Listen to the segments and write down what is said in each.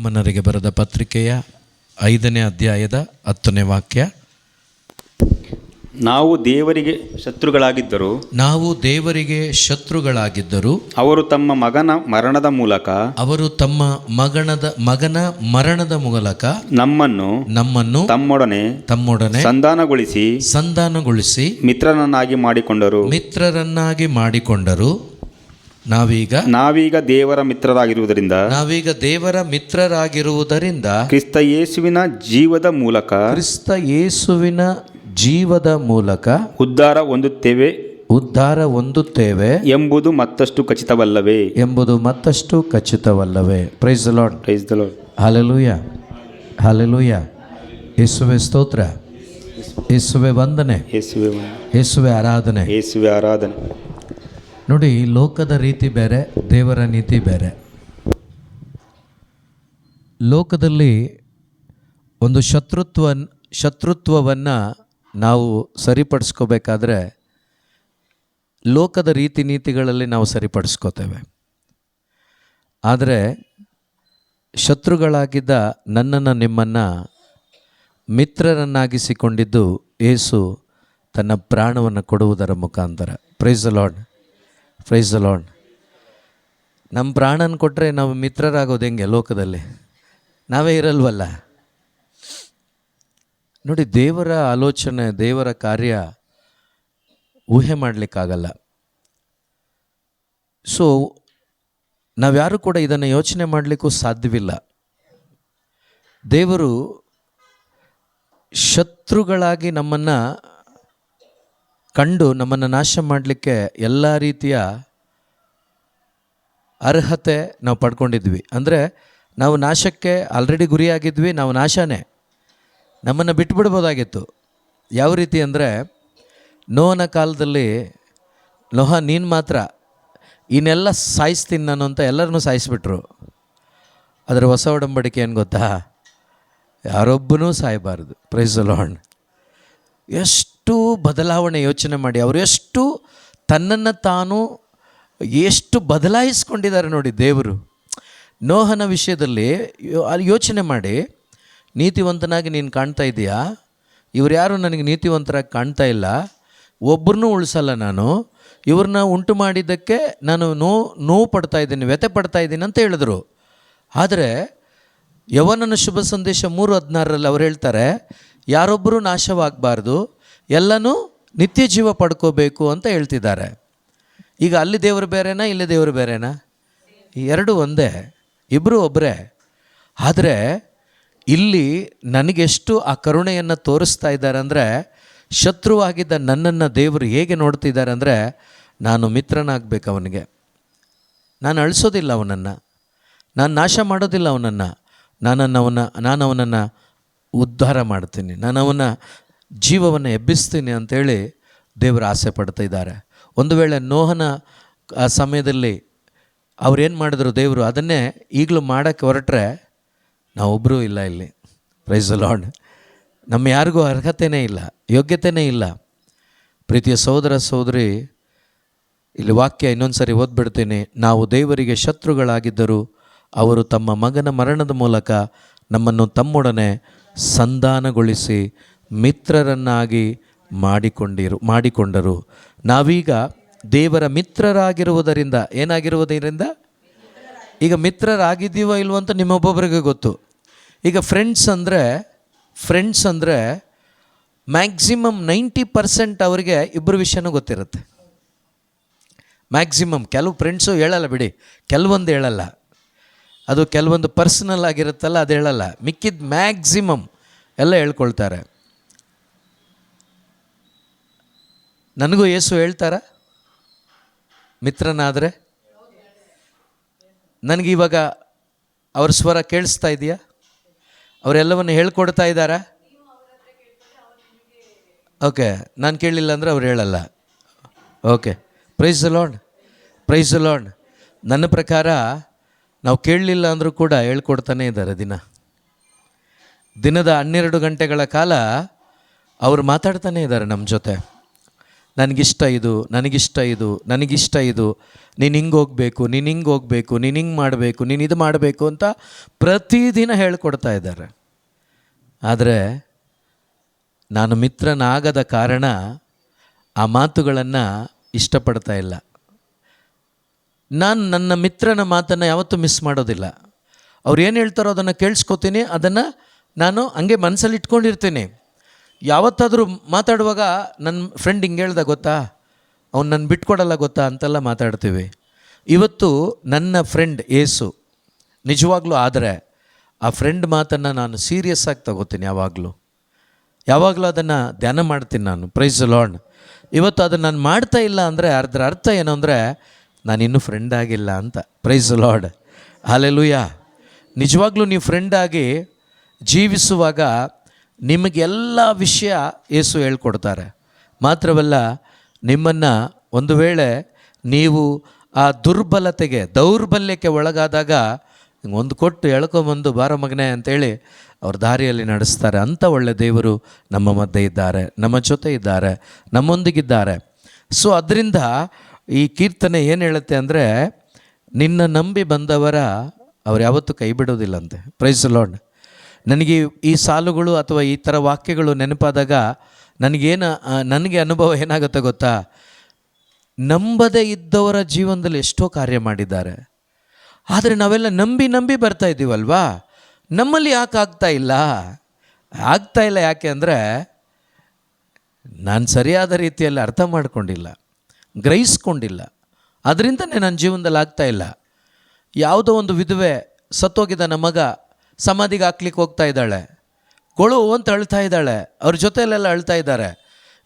ರೋಮನ್ನರಿಗೆ ಬರೆದ ಪತ್ರಿಕೆಯ 5ನೇ ಅಧ್ಯಾಯದ 10ನೇ ವಾಕ್ಯ. ನಾವು ದೇವರಿಗೆ ಶತ್ರುಗಳಾಗಿದ್ದರೂ ಅವರು ತಮ್ಮ ಮಗನ ಮರಣದ ಮೂಲಕ ನಮ್ಮನ್ನು ತಮ್ಮೊಡನೆ ಸಂಧಾನಗೊಳಿಸಿ ಮಿತ್ರರನ್ನಾಗಿ ಮಾಡಿಕೊಂಡರು. ನಾವೀಗ ದೇವರ ಮಿತ್ರರಾಗಿರುವುದರಿಂದ ಕ್ರಿಸ್ತ ಯೇಸುವಿನ ಜೀವದ ಮೂಲಕ ಉದ್ಧಾರ ಹೊಂದುತ್ತೇವೆ ಎಂಬುದು ಮತ್ತಷ್ಟು ಖಚಿತವಲ್ಲವೇ. Praise the Lord. Hallelujah, hallelujah. ಯೇಸುವೇ ಸ್ತೋತ್ರ, ಯೇಸುವೇ ವಂದನೆ, ಯೇಸುವೇ ಆರಾಧನೆ. ನೋಡಿ, ಲೋಕದ ರೀತಿ ಬೇರೆ, ದೇವರ ನೀತಿ ಬೇರೆ. ಲೋಕದಲ್ಲಿ ಒಂದು ಶತ್ರುತ್ವವನ್ನು ನಾವು ಸರಿಪಡಿಸ್ಕೋಬೇಕಾದ್ರೆ ಲೋಕದ ರೀತಿ ನೀತಿಗಳಲ್ಲಿ ನಾವು ಸರಿಪಡಿಸ್ಕೋತೇವೆ. ಆದರೆ ಶತ್ರುಗಳಾಗಿದ್ದ ನನ್ನನ್ನು ನಿಮ್ಮನ್ನು ಮಿತ್ರರನ್ನಾಗಿಸಿಕೊಂಡಿದ್ದು ಯೇಸು ತನ್ನ ಪ್ರಾಣವನ್ನು ಕೊಡುವುದರ ಮುಖಾಂತರ. Praise the Lord, praise the Lord. ನಮ್ಮ ಪ್ರಾಣನ ಕೊಟ್ಟರೆ ನಾವು ಮಿತ್ರರಾಗೋದು ಹೆಂಗೆ? ಲೋಕದಲ್ಲಿ ನಾವೇ ಇರಲ್ವಲ್ಲ. ನೋಡಿ, ದೇವರ ಆಲೋಚನೆ, ದೇವರ ಕಾರ್ಯ ಊಹೆ ಮಾಡಲಿಕ್ಕಾಗಲ್ಲ. ಸೊ ನಾವ್ಯಾರು ಕೂಡ ಇದನ್ನು ಯೋಚನೆ ಮಾಡಲಿಕ್ಕೂ ಸಾಧ್ಯವಿಲ್ಲ. ದೇವರು ಶತ್ರುಗಳಾಗಿ ನಮ್ಮನ್ನು ಕಂಡು ನಮ್ಮನ್ನು ನಾಶ ಮಾಡಲಿಕ್ಕೆ ಎಲ್ಲ ರೀತಿಯ ಅರ್ಹತೆ ನಾವು ಪಡ್ಕೊಂಡಿದ್ವಿ. ಅಂದರೆ ನಾವು ನಾಶಕ್ಕೆ ಆಲ್ರೆಡಿ ಗುರಿಯಾಗಿದ್ವಿ, ನಾವು ನಾಶನೇ. ನಮ್ಮನ್ನು ಬಿಟ್ಬಿಡ್ಬೋದಾಗಿತ್ತು. ಯಾವ ರೀತಿ ಅಂದರೆ, ನೋಹನ ಕಾಲದಲ್ಲಿ ನೋಹ ನೀನು ಮಾತ್ರ ಇನ್ನೆಲ್ಲ ಸಾಯಿಸ್ತೀನಿ ನಾನು ಅಂತ ಎಲ್ಲರನ್ನೂ ಸಾಯಿಸಿಬಿಟ್ರು. ಅದರ ಹೊಸ ಒಡಂಬಡಿಕೆ ಏನು ಗೊತ್ತಾ? ಯಾರೊಬ್ಬನೂ ಸಾಯಬಾರದು. Praise the Lord. ಎಷ್ಟು ಬದಲಾವಣೆ ಯೋಚನೆ ಮಾಡಿ, ಅವರು ಎಷ್ಟು ತನ್ನನ್ನು ತಾನು ಎಷ್ಟು ಬದಲಾಯಿಸ್ಕೊಂಡಿದ್ದಾರೆ ನೋಡಿ ದೇವರು. ನೋಹನ ವಿಷಯದಲ್ಲಿ ಯೋಚನೆ ಮಾಡಿ, ನೀತಿವಂತನಾಗಿ ನೀನು ಕಾಣ್ತಾ ಇದೆಯಾ? ಇವ್ರು ಯಾರು ನನಗೆ ನೀತಿವಂತರಾಗಿ ಕಾಣ್ತಾ ಇಲ್ಲ, ಒಬ್ಬರನ್ನೂ ಉಳಿಸಲ್ಲ ನಾನು, ಇವ್ರನ್ನ ಉಂಟು ಮಾಡಿದ್ದಕ್ಕೆ ನಾನು ನೋವು ಪಡ್ತಾ ಇದ್ದೀನಿ, ವ್ಯಥೆ ಪಡ್ತಾ ಇದ್ದೀನಿ ಅಂತ ಹೇಳಿದ್ರು. ಆದರೆ ಯವನನ ಶುಭ ಸಂದೇಶ 3:16 ಅವ್ರು ಹೇಳ್ತಾರೆ, ಯಾರೊಬ್ಬರೂ ನಾಶವಾಗಬಾರ್ದು, ಎಲ್ಲನೂ ನಿತ್ಯ ಜೀವ ಪಡ್ಕೋಬೇಕು ಅಂತ ಹೇಳ್ತಿದ್ದಾರೆ. ಈಗ ಅಲ್ಲಿ ದೇವರು ಬೇರೆನಾ, ಇಲ್ಲಿ ದೇವರು ಬೇರೆನಾ? ಎರಡೂ ಒಂದೇ, ಇಬ್ಬರು ಒಬ್ಬರೇ. ಆದರೆ ಇಲ್ಲಿ ನನಗೆಷ್ಟು ಆ ಕರುಣೆಯನ್ನು ತೋರಿಸ್ತಾ ಇದ್ದಾರೆ ಅಂದರೆ, ಶತ್ರುವಾಗಿದ್ದ ನನ್ನನ್ನು ದೇವರು ಹೇಗೆ ನೋಡ್ತಿದ್ದಾರೆ ಅಂದರೆ, ನಾನು ಮಿತ್ರನಾಗಬೇಕು ಅವನಿಗೆ. ನಾನು ಅಳಿಸೋದಿಲ್ಲ ಅವನನ್ನು, ನಾನು ನಾಶ ಮಾಡೋದಿಲ್ಲ ಅವನನ್ನು, ನಾನು ಅವನನ್ನು ಉದ್ಧಾರ ಮಾಡ್ತೀನಿ, ನಾನು ಅವನ ಜೀವವನ್ನು ಎಬ್ಬಿಸ್ತೀನಿ ಅಂಥೇಳಿ ದೇವರು ಆಸೆ ಪಡ್ತಾ ಇದ್ದಾರೆ. ಒಂದು ವೇಳೆ ನೋಹನ ಆ ಸಮಯದಲ್ಲಿ ಅವ್ರೇನು ಮಾಡಿದ್ರು, ದೇವರು ಅದನ್ನೇ ಈಗಲೂ ಮಾಡೋಕ್ಕೆ ಹೊರಟ್ರೆ ನಾವೊಬ್ಬರೂ ಇಲ್ಲ ಇಲ್ಲಿ. Praise the Lord. ನಮ್ಮ ಯಾರಿಗೂ ಅರ್ಹತೆಯೇ ಇಲ್ಲ, ಯೋಗ್ಯತೆಯೇ ಇಲ್ಲ. ಪ್ರೀತಿಯ ಸಹೋದರ ಸಹೋದರಿ, ಇಲ್ಲಿ ವಾಕ್ಯ ಇನ್ನೊಂದು ಸರಿ ಓದ್ಬಿಡ್ತೀನಿ. ನಾವು ದೇವರಿಗೆ ಶತ್ರುಗಳಾಗಿದ್ದರೂ ಅವರು ತಮ್ಮ ಮಗನ ಮರಣದ ಮೂಲಕ ನಮ್ಮನ್ನು ತಮ್ಮೊಡನೆ ಸಂಧಾನಗೊಳಿಸಿ ಮಿತ್ರರನ್ನಾಗಿ ಮಾಡಿಕೊಂಡರು. ನಾವೀಗ ದೇವರ ಮಿತ್ರರಾಗಿರುವುದರಿಂದ, ಏನಾಗಿರುವುದರಿಂದ? ಈಗ ಮಿತ್ರರಾಗಿದ್ದೀವೋ ಇಲ್ವೋ ಅಂತ ನಿಮ್ಮೊಬ್ಬೊಬ್ಬರಿಗೆ ಗೊತ್ತು. ಈಗ ಫ್ರೆಂಡ್ಸ್ ಅಂದರೆ ಮ್ಯಾಕ್ಸಿಮಮ್ 90% ಅವರಿಗೆ ಇಬ್ಬರು ವಿಷಯನೂ ಗೊತ್ತಿರುತ್ತೆ. ಮ್ಯಾಕ್ಸಿಮಮ್. ಕೆಲವು ಫ್ರೆಂಡ್ಸು ಹೇಳಲ್ಲ ಬಿಡಿ, ಕೆಲವೊಂದು ಹೇಳಲ್ಲ, ಅದು ಕೆಲವೊಂದು ಪರ್ಸನಲ್ ಆಗಿರುತ್ತಲ್ಲ, ಅದು ಹೇಳಲ್ಲ. ಮಿಕ್ಕಿದ ಮ್ಯಾಕ್ಸಿಮಮ್ ಎಲ್ಲ ಹೇಳ್ಕೊಳ್ತಾರೆ. ನನಗೂ ಯೇಸು ಹೇಳ್ತಾರ ಮಿತ್ರನಾದರೆ? ನನಗಿವಾಗ ಅವ್ರ ಸ್ವರ ಕೇಳಿಸ್ತಾ ಇದೆಯಾ? ಅವರೆಲ್ಲವನ್ನು ಹೇಳ್ಕೊಡ್ತಾ ಇದ್ದಾರಾ? ಓಕೆ. ನಾನು ಕೇಳಲಿಲ್ಲ ಅಂದರೆ ಅವ್ರು ಹೇಳಲ್ಲ. Okay. Praise the Lord, praise the Lord. ನನ್ನ ಪ್ರಕಾರ ನಾವು ಕೇಳಲಿಲ್ಲ ಅಂದರೂ ಕೂಡ ಹೇಳ್ಕೊಡ್ತಾನೇ ಇದ್ದಾರೆ. ದಿನದ 12 ಗಂಟೆಗಳ ಕಾಲ ಅವರು ಮಾತಾಡ್ತಾನೇ ಇದ್ದಾರೆ ನಮ್ಮ ಜೊತೆ. ನನಗಿಷ್ಟ ಇದು, ನನಗಿಷ್ಟ ಇದು, ನನಗಿಷ್ಟ ಇದು, ನೀನು ಹಿಂಗೆ ಹೋಗಬೇಕು, ನೀನು ಹಿಂಗೆ ಹೋಗಬೇಕು, ನೀನು ಹಿಂಗೆ ಮಾಡಬೇಕು, ನೀನು ಇದು ಮಾಡಬೇಕು ಅಂತ ಪ್ರತಿದಿನ ಹೇಳ್ಕೊಡ್ತಾ ಇದ್ದಾರೆ. ಆದರೆ ನಾನು ಮಿತ್ರನಾಗದ ಕಾರಣ ಆ ಮಾತುಗಳನ್ನು ಇಷ್ಟಪಡ್ತಾ ಇಲ್ಲ. ನಾನು ನನ್ನ ಮಿತ್ರನ ಮಾತನ್ನು ಯಾವತ್ತೂ ಮಿಸ್ ಮಾಡೋದಿಲ್ಲ. ಅವ್ರು ಏನು ಹೇಳ್ತಾರೋ ಅದನ್ನು ಕೇಳಿಸ್ಕೊತೀನಿ, ಅದನ್ನು ನಾನು ಹಂಗೆ ಮನಸ್ಸಲ್ಲಿ ಇಟ್ಕೊಂಡಿರ್ತೀನಿ. ಯಾವತ್ತಾದರೂ ಮಾತಾಡುವಾಗ ನನ್ನ ಫ್ರೆಂಡ್ ಹಿಂಗೆ ಹೇಳ್ದ ಗೊತ್ತಾ, ಅವ್ನು ನನ್ನ ಬಿಟ್ಕೊಡಲ್ಲ ಗೊತ್ತಾ ಅಂತೆಲ್ಲ ಮಾತಾಡ್ತೀವಿ. ಇವತ್ತು ನನ್ನ ಫ್ರೆಂಡ್ ಏಸು ನಿಜವಾಗ್ಲೂ, ಆದರೆ ಆ ಫ್ರೆಂಡ್ ಮಾತನ್ನು ನಾನು ಸೀರಿಯಸ್ ಆಗಿ ತಗೋತೀನಿ. ಯಾವಾಗಲೂ ಅದನ್ನು ಧ್ಯಾನ ಮಾಡ್ತೀನಿ ನಾನು. Praise the Lord. ಇವತ್ತು ಅದನ್ನು ನಾನು ಮಾಡ್ತಾ ಇಲ್ಲ ಅಂದರೆ ಅದರ ಅರ್ಥ ಏನು ಅಂದರೆ ನಾನಿನ್ನೂ ಫ್ರೆಂಡ್ ಆಗಿಲ್ಲ ಅಂತ. Praise the Lord. ಹಲ್ಲೆಲೂಯಾ. ನಿಜವಾಗ್ಲೂ ನೀವು ಫ್ರೆಂಡಾಗಿ ಜೀವಿಸುವಾಗ ನಿಮಗೆಲ್ಲ ವಿಷಯ ಯೇಸು ಹೇಳ್ಕೊಡ್ತಾರೆ. ಮಾತ್ರವಲ್ಲ, ನಿಮ್ಮನ್ನು ಒಂದು ವೇಳೆ ನೀವು ಆ ದೌರ್ಬಲ್ಯಕ್ಕೆ ಒಳಗಾದಾಗ ಒಂದು ಕೊಟ್ಟು ಎಳ್ಕೊಂಬಂದು ಬಾರೋ ಮಗನೇ ಅಂತೇಳಿ ಅವ್ರ ದಾರಿಯಲ್ಲಿ ನಡೆಸ್ತಾರೆ. ಅಂಥ ಒಳ್ಳೆ ದೇವರು ನಮ್ಮ ಮಧ್ಯೆ ಇದ್ದಾರೆ, ನಮ್ಮ ಜೊತೆ ಇದ್ದಾರೆ, ನಮ್ಮೊಂದಿಗಿದ್ದಾರೆ. ಸೊ ಅದರಿಂದ ಈ ಕೀರ್ತನೆ ಏನು ಹೇಳುತ್ತೆ ಅಂದರೆ, ನಿನ್ನ ನಂಬಿ ಬಂದವರ ಅವ್ರು ಯಾವತ್ತೂ ಕೈ ಬಿಡೋದಿಲ್ಲಂತೆ. Price the lord. ನನಗೆ ಈ ಸಾಲುಗಳು ಅಥವಾ ಈ ಥರ ವಾಕ್ಯಗಳು ನೆನಪಾದಾಗ ನನಗೆ ಅನುಭವ ಏನಾಗುತ್ತೆ ಗೊತ್ತಾ, ನಂಬದೇ ಇದ್ದವರ ಜೀವನದಲ್ಲಿ ಎಷ್ಟೋ ಕಾರ್ಯ ಮಾಡಿದ್ದಾರೆ. ಆದರೆ ನಾವೆಲ್ಲ ನಂಬಿ ಬರ್ತಾ ಇದ್ದೀವಲ್ವಾ, ನಮ್ಮಲ್ಲಿ ಯಾಕೆ ಆಗ್ತಾ ಇಲ್ಲ ಯಾಕೆ ಅಂದರೆ ನಾನು ಸರಿಯಾದ ರೀತಿಯಲ್ಲಿ ಅರ್ಥ ಮಾಡ್ಕೊಂಡಿಲ್ಲ, ಗ್ರಹಿಸ್ಕೊಂಡಿಲ್ಲ. ಅದರಿಂದನೇ ನನ್ನ ಜೀವನದಲ್ಲಿ ಆಗ್ತಾ ಇಲ್ಲ. ಯಾವುದೋ ಒಂದು ವಿಧವೆ ಸತ್ತೋಗಿದ್ದಾನೆ ಮಗ, ಸಮಾಧಿಗೆ ಹಾಕ್ಲಿಕ್ಕೆ ಹೋಗ್ತಾ ಇದ್ದಾಳೆ, ಕೊಳು ಅಂತ ಅಳ್ತಾ ಇದ್ದಾಳೆ, ಅವ್ರ ಜೊತೆಯಲ್ಲೆಲ್ಲ ಅಳ್ತಾ ಇದ್ದಾರೆ.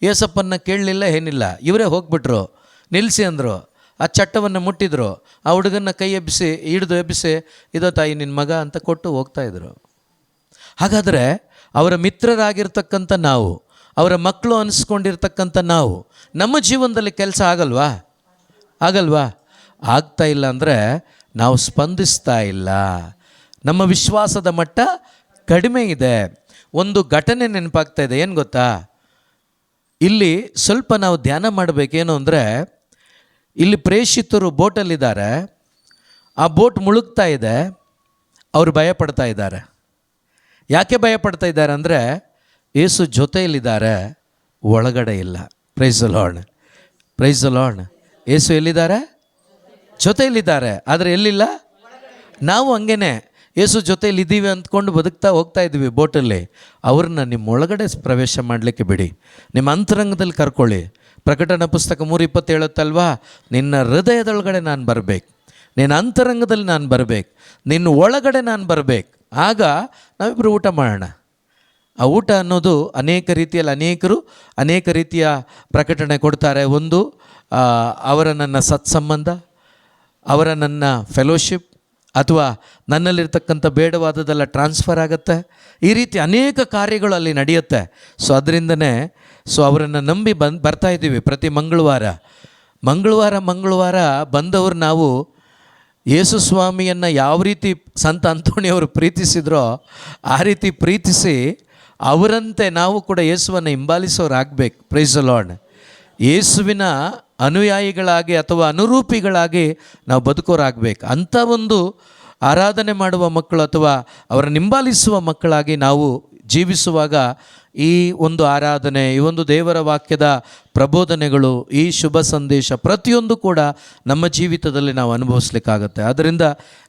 ಏಸಪ್ಪನ್ನ ಕೇಳಲಿಲ್ಲ, ಏನಿಲ್ಲ, ಇವರೇ ಹೋಗ್ಬಿಟ್ರು, ನಿಲ್ಲಿಸಿ ಅಂದರು. ಆ ಚಟ್ಟವನ್ನು ಮುಟ್ಟಿದ್ರು, ಆ ಹುಡುಗನ್ನ ಕೈ ಎಬ್ಬಿಸಿ ಇದೋ ತಾಯಿ ನಿನ್ನ ಮಗ ಅಂತ ಕೊಟ್ಟು ಹೋಗ್ತಾಯಿದ್ರು. ಹಾಗಾದರೆ ಅವರ ಮಿತ್ರರಾಗಿರ್ತಕ್ಕಂಥ ನಾವು, ಅವರ ಮಕ್ಕಳು ಅನಿಸ್ಕೊಂಡಿರ್ತಕ್ಕಂಥ ನಾವು, ನಮ್ಮ ಜೀವನದಲ್ಲಿ ಕೆಲಸ ಆಗಲ್ವಾ? ಆಗ್ತಾ ಇಲ್ಲ ಅಂದರೆ ನಾವು ಸ್ಪಂದಿಸ್ತಾ ಇಲ್ಲ. ನಮ್ಮ ವಿಶ್ವಾಸದ ಮಟ್ಟ ಕಡಿಮೆ ಇದೆ. ಒಂದು ಘಟನೆ ನೆನಪಾಗ್ತಾ ಇದೆ. ಏನು ಗೊತ್ತಾ, ಇಲ್ಲಿ ಸ್ವಲ್ಪ ನಾವು ಧ್ಯಾನ ಮಾಡಬೇಕೇನು ಅಂದರೆ, ಇಲ್ಲಿ ಪ್ರೇಷಿತರು ಬೋಟಲ್ಲಿದ್ದಾರೆ, ಆ ಬೋಟ್ ಮುಳುಗ್ತಾ ಇದೆ, ಅವರು ಭಯಪಡ್ತಾ ಇದ್ದಾರೆ. ಯಾಕೆ ಭಯಪಡ್ತಾ ಇದ್ದಾರೆ ಅಂದರೆ, ಯೇಸು ಜೊತೆಯಲ್ಲಿದ್ದಾರೆ, ಒಳಗಡೆ ಇಲ್ಲ. Praise the Lord. Praise the Lord. ಯೇಸು ಎಲ್ಲಿದ್ದಾರೆ? ಜೊತೆಯಲ್ಲಿದ್ದಾರೆ, ಆದರೆ ಎಲ್ಲಿಲ್ಲ. ನಾವು ಹಂಗೇನೆ ಯೇಸು ಜೊತೆಯಲ್ಲಿ ಇದ್ದೀವಿ ಅಂದ್ಕೊಂಡು ಬದುಕ್ತಾ ಹೋಗ್ತಾ ಇದ್ದೀವಿ ಬೋಟಲ್ಲಿ. ಅವ್ರನ್ನ ನಿಮ್ಮ ಒಳಗಡೆ ಪ್ರವೇಶ ಮಾಡಲಿಕ್ಕೆ ಬಿಡಿ, ನಿಮ್ಮ ಅಂತರಂಗದಲ್ಲಿ ಕರ್ಕೊಳ್ಳಿ. ಪ್ರಕಟಣೆ ಪುಸ್ತಕ 3:27 ನಿನ್ನ ಹೃದಯದೊಳಗಡೆ ನಾನು ಬರಬೇಕು, ನಿನ್ನ ಅಂತರಂಗದಲ್ಲಿ ನಾನು ಬರಬೇಕು, ನಿನ್ನ ಒಳಗಡೆ ನಾನು ಬರಬೇಕು. ಆಗ ನಾವಿಬ್ಬರು ಊಟ ಮಾಡೋಣ. ಆ ಊಟ ಅನ್ನೋದು ಅನೇಕರು ಅನೇಕ ರೀತಿಯ ಪ್ರಕಟಣೆ ಕೊಡ್ತಾರೆ. ಒಂದು ಅವರ ನನ್ನ ಸತ್ಸಂಬಂಧ, ಅವರ ನನ್ನ ಫೆಲೋಶಿಪ್, ಅಥವಾ ನನ್ನಲ್ಲಿರ್ತಕ್ಕಂಥ ಬೇಡವಾದದೆಲ್ಲ ಟ್ರಾನ್ಸ್ಫರ್ ಆಗುತ್ತೆ. ಈ ರೀತಿ ಅನೇಕ ಕಾರ್ಯಗಳು ಅಲ್ಲಿ ನಡೆಯುತ್ತೆ. ಸೊ ಅದರಿಂದನೇ ಅವರನ್ನು ನಂಬಿ ಬರ್ತಾ ಇದ್ದೀವಿ. ಪ್ರತಿ ಮಂಗಳವಾರ ಬಂದವರು ನಾವು ಯೇಸು ಸ್ವಾಮಿಯನ್ನು ಯಾವ ರೀತಿ ಸಂತ ಅಂತೋಣಿಯವರು ಪ್ರೀತಿಸಿದ್ರೋ ಆ ರೀತಿ ಪ್ರೀತಿಸಿ ಅವರಂತೆ ನಾವು ಕೂಡ ಯೇಸುವನ್ನು ಹಿಂಬಾಲಿಸೋರಾಗಬೇಕು. Price the lord. ಯೇಸುವಿನ ಅನುಯಾಯಿಗಳಾಗಿ ಅಥವಾ ಅನುರೂಪಿಗಳಾಗಿ ನಾವು ಬದುಕೋರಾಗಬೇಕು. ಅಂಥ ಒಂದು ಆರಾಧನೆ ಮಾಡುವ ಮಕ್ಕಳು ಅಥವಾ ಅವರನ್ನು ಹಿಂಬಾಲಿಸುವ ಮಕ್ಕಳಾಗಿ ನಾವು ಜೀವಿಸುವಾಗ ಈ ಒಂದು ಆರಾಧನೆ, ಈ ಒಂದು ದೇವರ ವಾಕ್ಯದ ಪ್ರಬೋಧನೆಗಳು, ಈ ಶುಭ ಸಂದೇಶ ಪ್ರತಿಯೊಂದು ಕೂಡ ನಮ್ಮ ಜೀವಿತದಲ್ಲಿ ನಾವು ಅನುಭವಿಸ್ಲಿಕ್ಕಾಗತ್ತೆ. ಆದ್ದರಿಂದ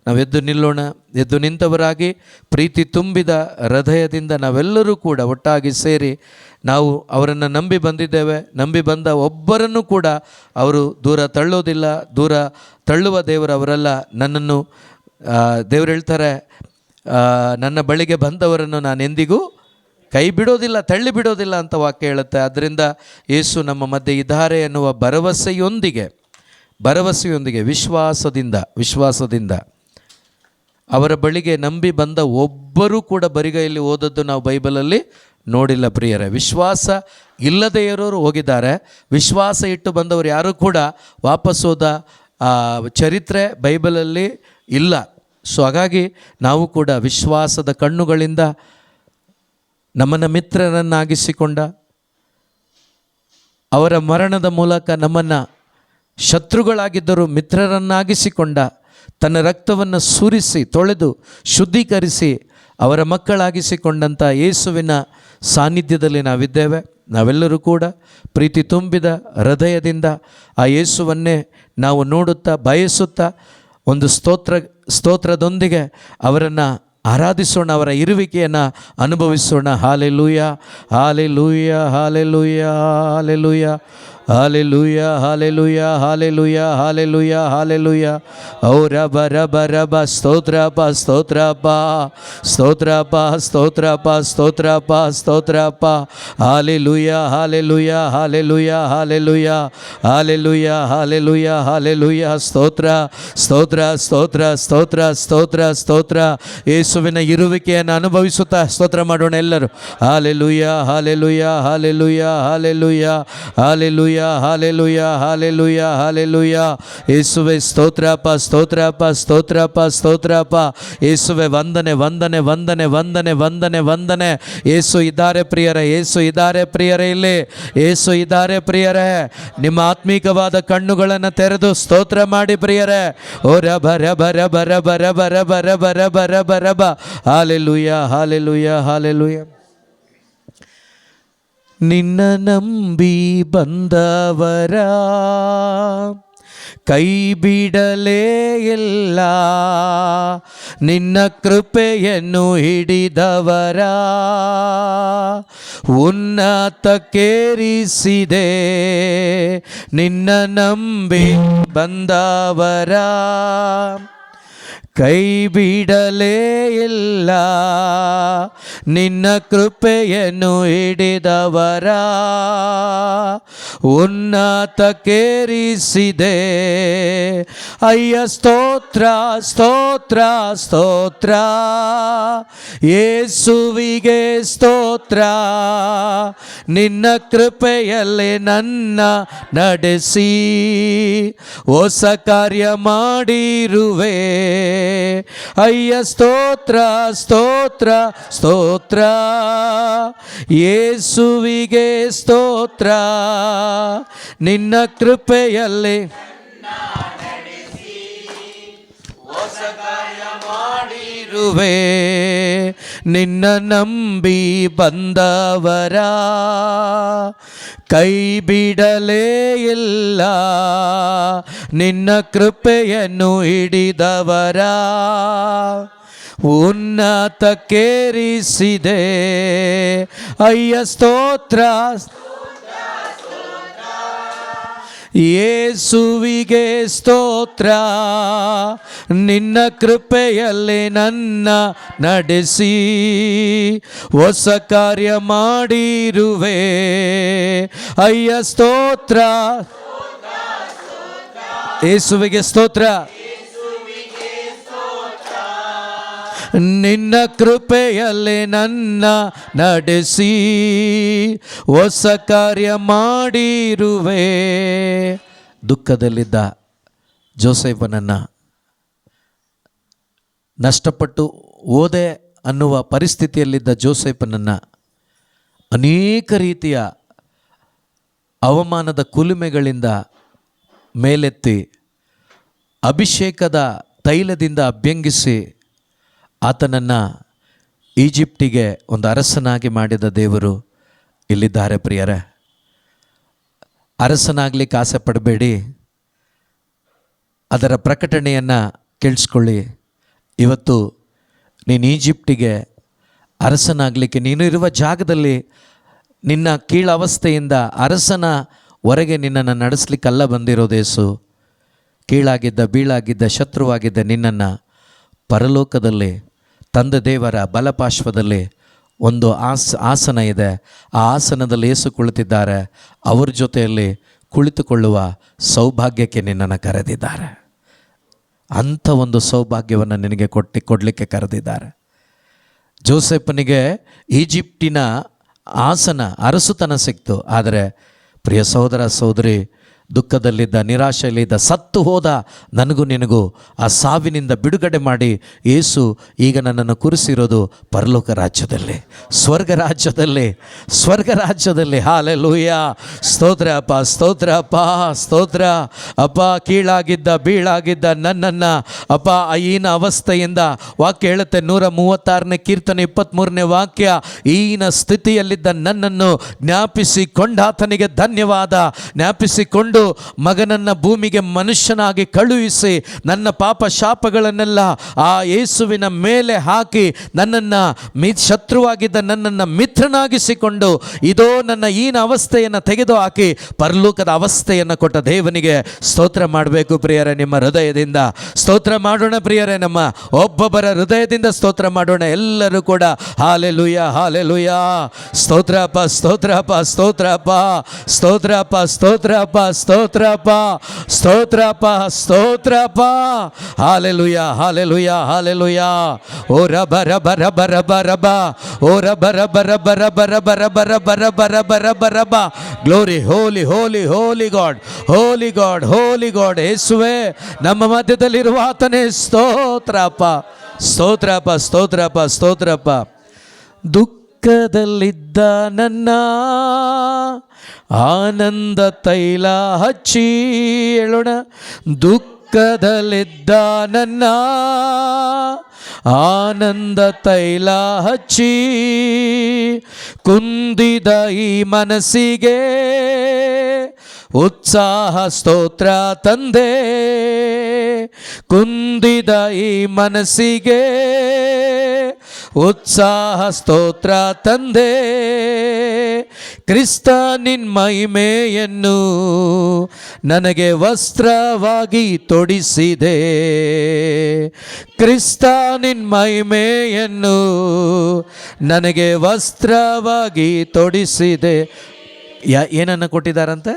ನಾವು ಎದ್ದು ನಿಲ್ಲೋಣ. ಎದ್ದು ನಿಂತವರಾಗಿ ಪ್ರೀತಿ ತುಂಬಿದ ಹೃದಯದಿಂದ ನಾವೆಲ್ಲರೂ ಕೂಡ ಒಟ್ಟಾಗಿ ಸೇರಿ ನಾವು ಅವರನ್ನು ನಂಬಿ ಬಂದಿದ್ದೇವೆ. ನಂಬಿ ಬಂದ ಒಬ್ಬರನ್ನು ಕೂಡ ಅವರು ದೂರ ತಳ್ಳೋದಿಲ್ಲ. ದೂರ ತಳ್ಳುವ ದೇವರು ಅವರಲ್ಲ. ನನ್ನನ್ನು ದೇವರು ಹೇಳ್ತಾರೆ, ನನ್ನ ಬಳಿಗೆ ಬಂದವರನ್ನು ನಾನು ಎಂದಿಗೂ ಕೈ ಬಿಡೋದಿಲ್ಲ, ತಳ್ಳಿ ಬಿಡೋದಿಲ್ಲ ಅಂತ ವಾಕ್ಯ ಹೇಳುತ್ತೆ. ಆದ್ದರಿಂದ ಯೇಸು ನಮ್ಮ ಮಧ್ಯೆ ಇದ್ದಾರೆ ಎನ್ನುವ ಭರವಸೆಯೊಂದಿಗೆ ವಿಶ್ವಾಸದಿಂದ ಅವರ ಬಳಿಗೆ ನಂಬಿ ಬಂದ ಒಬ್ಬರೂ ಕೂಡ ಬರಿಗೈಯಲ್ಲಿ ಓದದ್ದು ನಾವು ಬೈಬಲಲ್ಲಿ ನೋಡಿಲ್ಲ ಪ್ರಿಯರೇ. ವಿಶ್ವಾಸ ಇಲ್ಲದೇ ಇರೋರು ಹೋಗಿದ್ದಾರೆ, ವಿಶ್ವಾಸ ಇಟ್ಟು ಬಂದವರು ಯಾರೂ ಕೂಡ ವಾಪಸ್ ಹೋದ ಚರಿತ್ರೆ ಬೈಬಲಲ್ಲಿ ಇಲ್ಲ. ಸೊ ಹಾಗಾಗಿ ನಾವು ಕೂಡ ವಿಶ್ವಾಸದ ಕಣ್ಣುಗಳಿಂದ ನಮ್ಮನ್ನು ಮಿತ್ರರನ್ನಾಗಿಸಿಕೊಂಡ ಅವರ ಮರಣದ ಮೂಲಕ ನಮ್ಮನ್ನು ಶತ್ರುಗಳಾಗಿದ್ದರೂ ಮಿತ್ರರನ್ನಾಗಿಸಿಕೊಂಡ, ತನ್ನ ರಕ್ತವನ್ನು ಸುರಿಸಿ ತೊಳೆದು ಶುದ್ಧೀಕರಿಸಿ ಅವರ ಮಕ್ಕಳಾಗಿಸಿಕೊಂಡಂಥ ಯೇಸುವಿನ ಸಾನ್ನಿಧ್ಯದಲ್ಲಿ ನಾವಿದ್ದೇವೆ. ನಾವೆಲ್ಲರೂ ಕೂಡ ಪ್ರೀತಿ ತುಂಬಿದ ಹೃದಯದಿಂದ ಆ ಯೇಸುವನ್ನೇ ನಾವು ನೋಡುತ್ತಾ ಬಯಸುತ್ತಾ ಒಂದು ಸ್ತೋತ್ರದೊಂದಿಗೆ ಅವರನ್ನು ಆರಾಧಿಸೋಣ, ಅವರ ಇರುವಿಕೆಯನ್ನು ಅನುಭವಿಸೋಣ. Hallelujah, hallelujah, hallelujah, hallelujah, hallelujah, hallelujah, hallelujah, hallelujah, hallelujah. ಓ ರಬ ರಬ ರಬ ಸ್ತೋತ್ರಪ್ಪ, ಸ್ತೋತ್ರಪ್ಪ, ಸ್ತೋತ್ರಪ್ಪ, ಸ್ತೋತ್ರಪ್ಪ, ಸ್ತೋತ್ರಪ್ಪ, ಸ್ತೋತ್ರಪ್ಪ. Hallelujah, hallelujah, hallelujah, hallelujah, hallelujah, hallelujah, hallelujah. ಸ್ತೋತ್ರ, ಸ್ತೋತ್ರ, ಸ್ತೋತ್ರ, ಸ್ತೋತ್ರ, ಸ್ತೋತ್ರ, ಸ್ತೋತ್ರ. ಯೇಸುವಿನ ಇರುವಿಕೆಯನ್ನು ಅನುಭವಿಸುತ್ತಾ ಸ್ತೋತ್ರ ಮಾಡೋಣ ಎಲ್ಲರೂ. Hallelujah, hallelujah, hallelujah, hallelujah, hallelujah, hallelujah, hallelujah, hallelujah. ಯೇಸುವೆ ಸ್ತೋತ್ರಪ್ಪ, ಸ್ತೋತ್ರಪ್ಪ, ಸ್ತೋತ್ರಪ್ಪ, ಸ್ತೋತ್ರಪ್ಪ. ಯೇಸುವೆ ವಂದನೆ, ವಂದನೆ, ವಂದನೆ, ವಂದನೆ, ವಂದನೆ, ವಂದನೆ. ಯೇಸು ಇದ್ದಾರೆ ಪ್ರಿಯರೇ, ಯೇಸು ಇದ್ದಾರೆ ಪ್ರಿಯರೇ, ಇಲ್ಲಿ ಯೇಸು ಇದ್ದಾರೆ ಪ್ರಿಯರೇ. ನಿಮ್ಮ ಆತ್ಮೀಕವಾದ ಕಣ್ಣುಗಳನ್ನು ತೆರೆದು ಸ್ತೋತ್ರ ಮಾಡಿ ಪ್ರಿಯರೇ. ಓ ರಬ ರಬ ರಬ ರಬ ರಬ ರಬ ರಬ ರಬ ರಬ ರಬ. Hallelujah, hallelujah, hallelujah. ನಿನ್ನ ನಂಬಿ ಬಂದವರ ಕೈ ಬಿಡಲೇ ಇಲ್ಲ, ನಿನ್ನ ಕೃಪೆಯನ್ನು ಹಿಡಿದವರ ಉನ್ನತಕ್ಕೇರಿಸಿದೆ. ನಿನ್ನ ನಂಬಿ ಬಂದವರ ಕೈ ಬಿಡಲೇ ಇಲ್ಲ, ನಿನ್ನ ಕೃಪೆಯನ್ನು ಹಿಡಿದವರ ಉನ್ನತಕ್ಕೇರಿಸಿದೆ. ಅಯ್ಯ ಸ್ತೋತ್ರ, ಸ್ತೋತ್ರ, ಸ್ತೋತ್ರ. ಯೇಸುವಿಗೆ ಸ್ತೋತ್ರ. ನಿನ್ನ ಕೃಪೆಯಲ್ಲಿ ನನ್ನ ನಡೆಸಿ ಹೊಸ ಕಾರ್ಯ ಮಾಡಿರುವೆ. ಅಯ್ಯ ಸ್ತೋತ್ರ, ಸ್ತೋತ್ರ, ಸ್ತೋತ್ರ. ಯೇಸುವಿಗೆ ಸ್ತೋತ್ರ. ನಿನ್ನ ಕೃಪೆಯಲ್ಲಿ ಹೊಸ ಕಾರ್ಯ ಮಾಡಿರುವೆ. ನಿನ್ನ ನಂಬಿ ಬಂದವರ ಕೈ ಬಿಡಲೇ ಇಲ್ಲ, ನಿನ್ನ ಕೃಪೆಯನ್ನು ಹಿಡಿದವರ ಉನ್ನತಕ್ಕೇರಿಸಿದೆ. ಅಯ್ಯ ಸ್ತೋತ್ರ, ಯೇಸುವಿಗೆ ಸ್ತೋತ್ರ. ನಿನ್ನ ಕೃಪೆಯಲ್ಲಿ ನನ್ನ ನಡೆಸಿ ಹೊಸ ಕಾರ್ಯ ಮಾಡಿರುವೆ. ಅಯ್ಯ ಸ್ತೋತ್ರ, ಯೇಸುವಿಗೆ ಸ್ತೋತ್ರ. ನಿನ್ನ ಕೃಪೆಯಲ್ಲಿ ನನ್ನ ನಡೆಸಿ ಹೊಸ ಕಾರ್ಯ ಮಾಡಿರುವೆ. ದುಃಖದಲ್ಲಿದ್ದ ಜೋಸೆಫನನ್ನು, ನಷ್ಟಪಟ್ಟು ಓದೆ ಅನ್ನುವ ಪರಿಸ್ಥಿತಿಯಲ್ಲಿದ್ದ ಜೋಸೆಫನನ್ನು ಅನೇಕ ರೀತಿಯ ಅವಮಾನದ ಕುಲುಮೆಗಳಿಂದ ಮೇಲೆತ್ತಿ ಅಭಿಷೇಕದ ತೈಲದಿಂದ ಅಭ್ಯಂಗಿಸಿ ಆತನನ್ನು ಈಜಿಪ್ಟಿಗೆ ಒಂದು ಅರಸನಾಗಿ ಮಾಡಿದ ದೇವರು ಇಲ್ಲಿದ್ದಾರೆ ಪ್ರಿಯರೇ. ಅರಸನಾಗಲಿಕ್ಕೆ ಆಸೆ ಪಡಬೇಡಿ, ಅದರ ಪ್ರಕಟಣೆಯನ್ನು ಕೇಳಿಸ್ಕೊಳ್ಳಿ. ಇವತ್ತು ನೀನು ಈಜಿಪ್ಟಿಗೆ ಅರಸನಾಗಲಿಕ್ಕೆ, ನೀನು ಇರುವ ಜಾಗದಲ್ಲಿ ನಿನ್ನ ಕೀಳವಸ್ಥೆಯಿಂದ ಅರಸನ ಹೊರಗೆ ನಿನ್ನನ್ನು ನಡೆಸಲಿಕ್ಕಲ್ಲ ಬಂದಿರೋದೇಸು. ಕೀಳಾಗಿದ್ದ, ಬೀಳಾಗಿದ್ದ, ಶತ್ರುವಾಗಿದ್ದ ನಿನ್ನನ್ನು ಪರಲೋಕದಲ್ಲಿ ತಂದೆ ದೇವರ ಬಲಪಾರ್ಶ್ವದಲ್ಲಿ ಒಂದು ಆಸನ ಇದೆ. ಆ ಆಸನದಲ್ಲಿ ಯೇಸು ಕುಳಿತಿದ್ದಾರೆ. ಅವ್ರ ಜೊತೆಯಲ್ಲಿ ಕುಳಿತುಕೊಳ್ಳುವ ಸೌಭಾಗ್ಯಕ್ಕೆ ನಿನ್ನನ್ನು ಕರೆದಿದ್ದಾರೆ. ಅಂಥ ಒಂದು ಸೌಭಾಗ್ಯವನ್ನು ನಿನಗೆ ಕೊಡಲಿಕ್ಕೆ ಕರೆದಿದ್ದಾರೆ. ಜೋಸೆಫನಿಗೆ ಈಜಿಪ್ಟಿನ ಆಸನ, ಅರಸುತನ ಸಿಕ್ತು. ಆದರೆ ಪ್ರಿಯ ಸಹೋದರ ಸಹೋದರಿ, ದುಃಖದಲ್ಲಿದ್ದ, ನಿರಾಶೆಯಲ್ಲಿದ್ದ, ಸತ್ತು ಹೋದ ನನಗೂ ನಿನಗೂ ಆ ಸಾವಿನಿಂದ ಬಿಡುಗಡೆ ಮಾಡಿ ಯೇಸು ಈಗ ನನ್ನನ್ನು ಕೂರಿಸಿರೋದು ಪರಲೋಕ ರಾಜ್ಯದಲ್ಲಿ, ಸ್ವರ್ಗ ರಾಜ್ಯದಲ್ಲಿ. ಹಾಲೆಲೂಯ, ಸ್ತೋತ್ರ ಅಪ್ಪ, ಸ್ತೋತ್ರ ಅಪ್ಪ, ಸ್ತೋತ್ರ ಅಪ್ಪ. ಕೀಳಾಗಿದ್ದ ಬೀಳಾಗಿದ್ದ ನನ್ನನ್ನು ಅಪ್ಪ ಈನ ಅವಸ್ಥೆಯಿಂದ, ವಾಕ್ಯ ಹೇಳುತ್ತೆ 136ನೇ ಕೀರ್ತನೆ 23ನೇ ವಾಕ್ಯ, ಈನ ಸ್ಥಿತಿಯಲ್ಲಿದ್ದ ನನ್ನನ್ನು ಜ್ಞಾಪಿಸಿಕೊಂಡಾತನಿಗೆ ಧನ್ಯವಾದ. ಜ್ಞಾಪಿಸಿಕೊಂಡು ಮಗನನ್ನು ಭೂಮಿಗೆ ಮನುಷ್ಯನಾಗಿ ಕಳುಹಿಸಿ ನನ್ನ ಪಾಪ ಶಾಪಗಳನ್ನೆಲ್ಲ ಆ ಯೇಸುವಿನ ಮೇಲೆ ಹಾಕಿ ನನ್ನನ್ನು ಶತ್ರುವಾಗಿದ್ದ ನನ್ನನ್ನು ಮಿತ್ರನಾಗಿಸಿಕೊಂಡು ಇದೋ ನನ್ನ ಈನ ಅವಸ್ಥೆಯನ್ನು ತೆಗೆದು ಹಾಕಿ ಪರಲೋಕದ ಅವಸ್ಥೆಯನ್ನು ಕೊಟ್ಟ ದೇವನಿಗೆ ಸ್ತೋತ್ರ ಮಾಡಬೇಕು ಪ್ರಿಯರೇ. ನಿಮ್ಮ ಹೃದಯದಿಂದ ಸ್ತೋತ್ರ ಮಾಡೋಣ ಪ್ರಿಯರೇ, ನಮ್ಮ ಒಬ್ಬೊಬ್ಬರ ಹೃದಯದಿಂದ ಸ್ತೋತ್ರ ಮಾಡೋಣ ಎಲ್ಲರೂ ಕೂಡ. ಹಾಲೆಲೂಯ, ಹಾಲೆಲೂಯ, ಸ್ತೋತ್ರಪ್ಪ, ಸ್ತೋತ್ರಪ್ಪ, ಸ್ತೋತ್ರಪ್ಪ, ಸ್ತೋತ್ರಪ್ಪ, ಸ್ತೋತ್ರಪ್ಪ, ಸ್ತೋತ್ರಪ್ಪ, ಸ್ತೋತ್ರಪ್ಪ, ಸ್ತೋತ್ರಪ್ಪ. Hallelujah, hallelujah, hallelujah. ಓ ರಬ ರಬ ರಬ ರಬ ರಬ, ಓ ರಬ ರಬ ರಬ ರಬ ರಬ ರಬ ರಬ ರಬ ರಬ ರಬ ರಬ. Glory, holy holy holy God, holy God, holy God. ಯೇಸುವೇ ನಮ್ಮ ಮಧ್ಯದಲ್ಲಿರುವ ಆತನೇ ಸ್ತೋತ್ರಪ್ಪ, ಸ್ತೋತ್ರಪ್ಪ, ಸ್ತೋತ್ರಪ್ಪ, ಸ್ತೋತ್ರಪ್ಪ. ದುಃಖದಲ್ಲಿದ್ದ ನನ್ನ ಆನಂದ ತೈಲ ಹಚ್ಚಿ ಹೇಳೋಣ. ದುಃಖದಲ್ಲಿದ್ದ ನನ್ನ ಆನಂದ ತೈಲ ಹಚ್ಚಿ ಕುಂದಿದ ಈ ಮನಸ್ಸಿಗೆ ಉತ್ಸಾಹ ಸ್ತೋತ್ರ ತಂದೆ. ಕುಂದಿದ ಈ ಮನಸ್ಸಿಗೆ ಉತ್ಸಾಹ ಸ್ತೋತ್ರ ತಂದೆ. ಕ್ರಿಸ್ತ ನಿನ್ ಮಹಿಮೆಯನ್ನು ನನಗೆ ವಸ್ತ್ರವಾಗಿ ತೊಡಿಸಿದೆ. ಕ್ರಿಸ್ತ ನಿನ್ ಮಹಿಮೆಯನ್ನು ನನಗೆ ವಸ್ತ್ರವಾಗಿ ತೊಡಿಸಿದೆ. ಏನನ್ನು ಕೊಟ್ಟಿದ್ದಾರಂತೆ?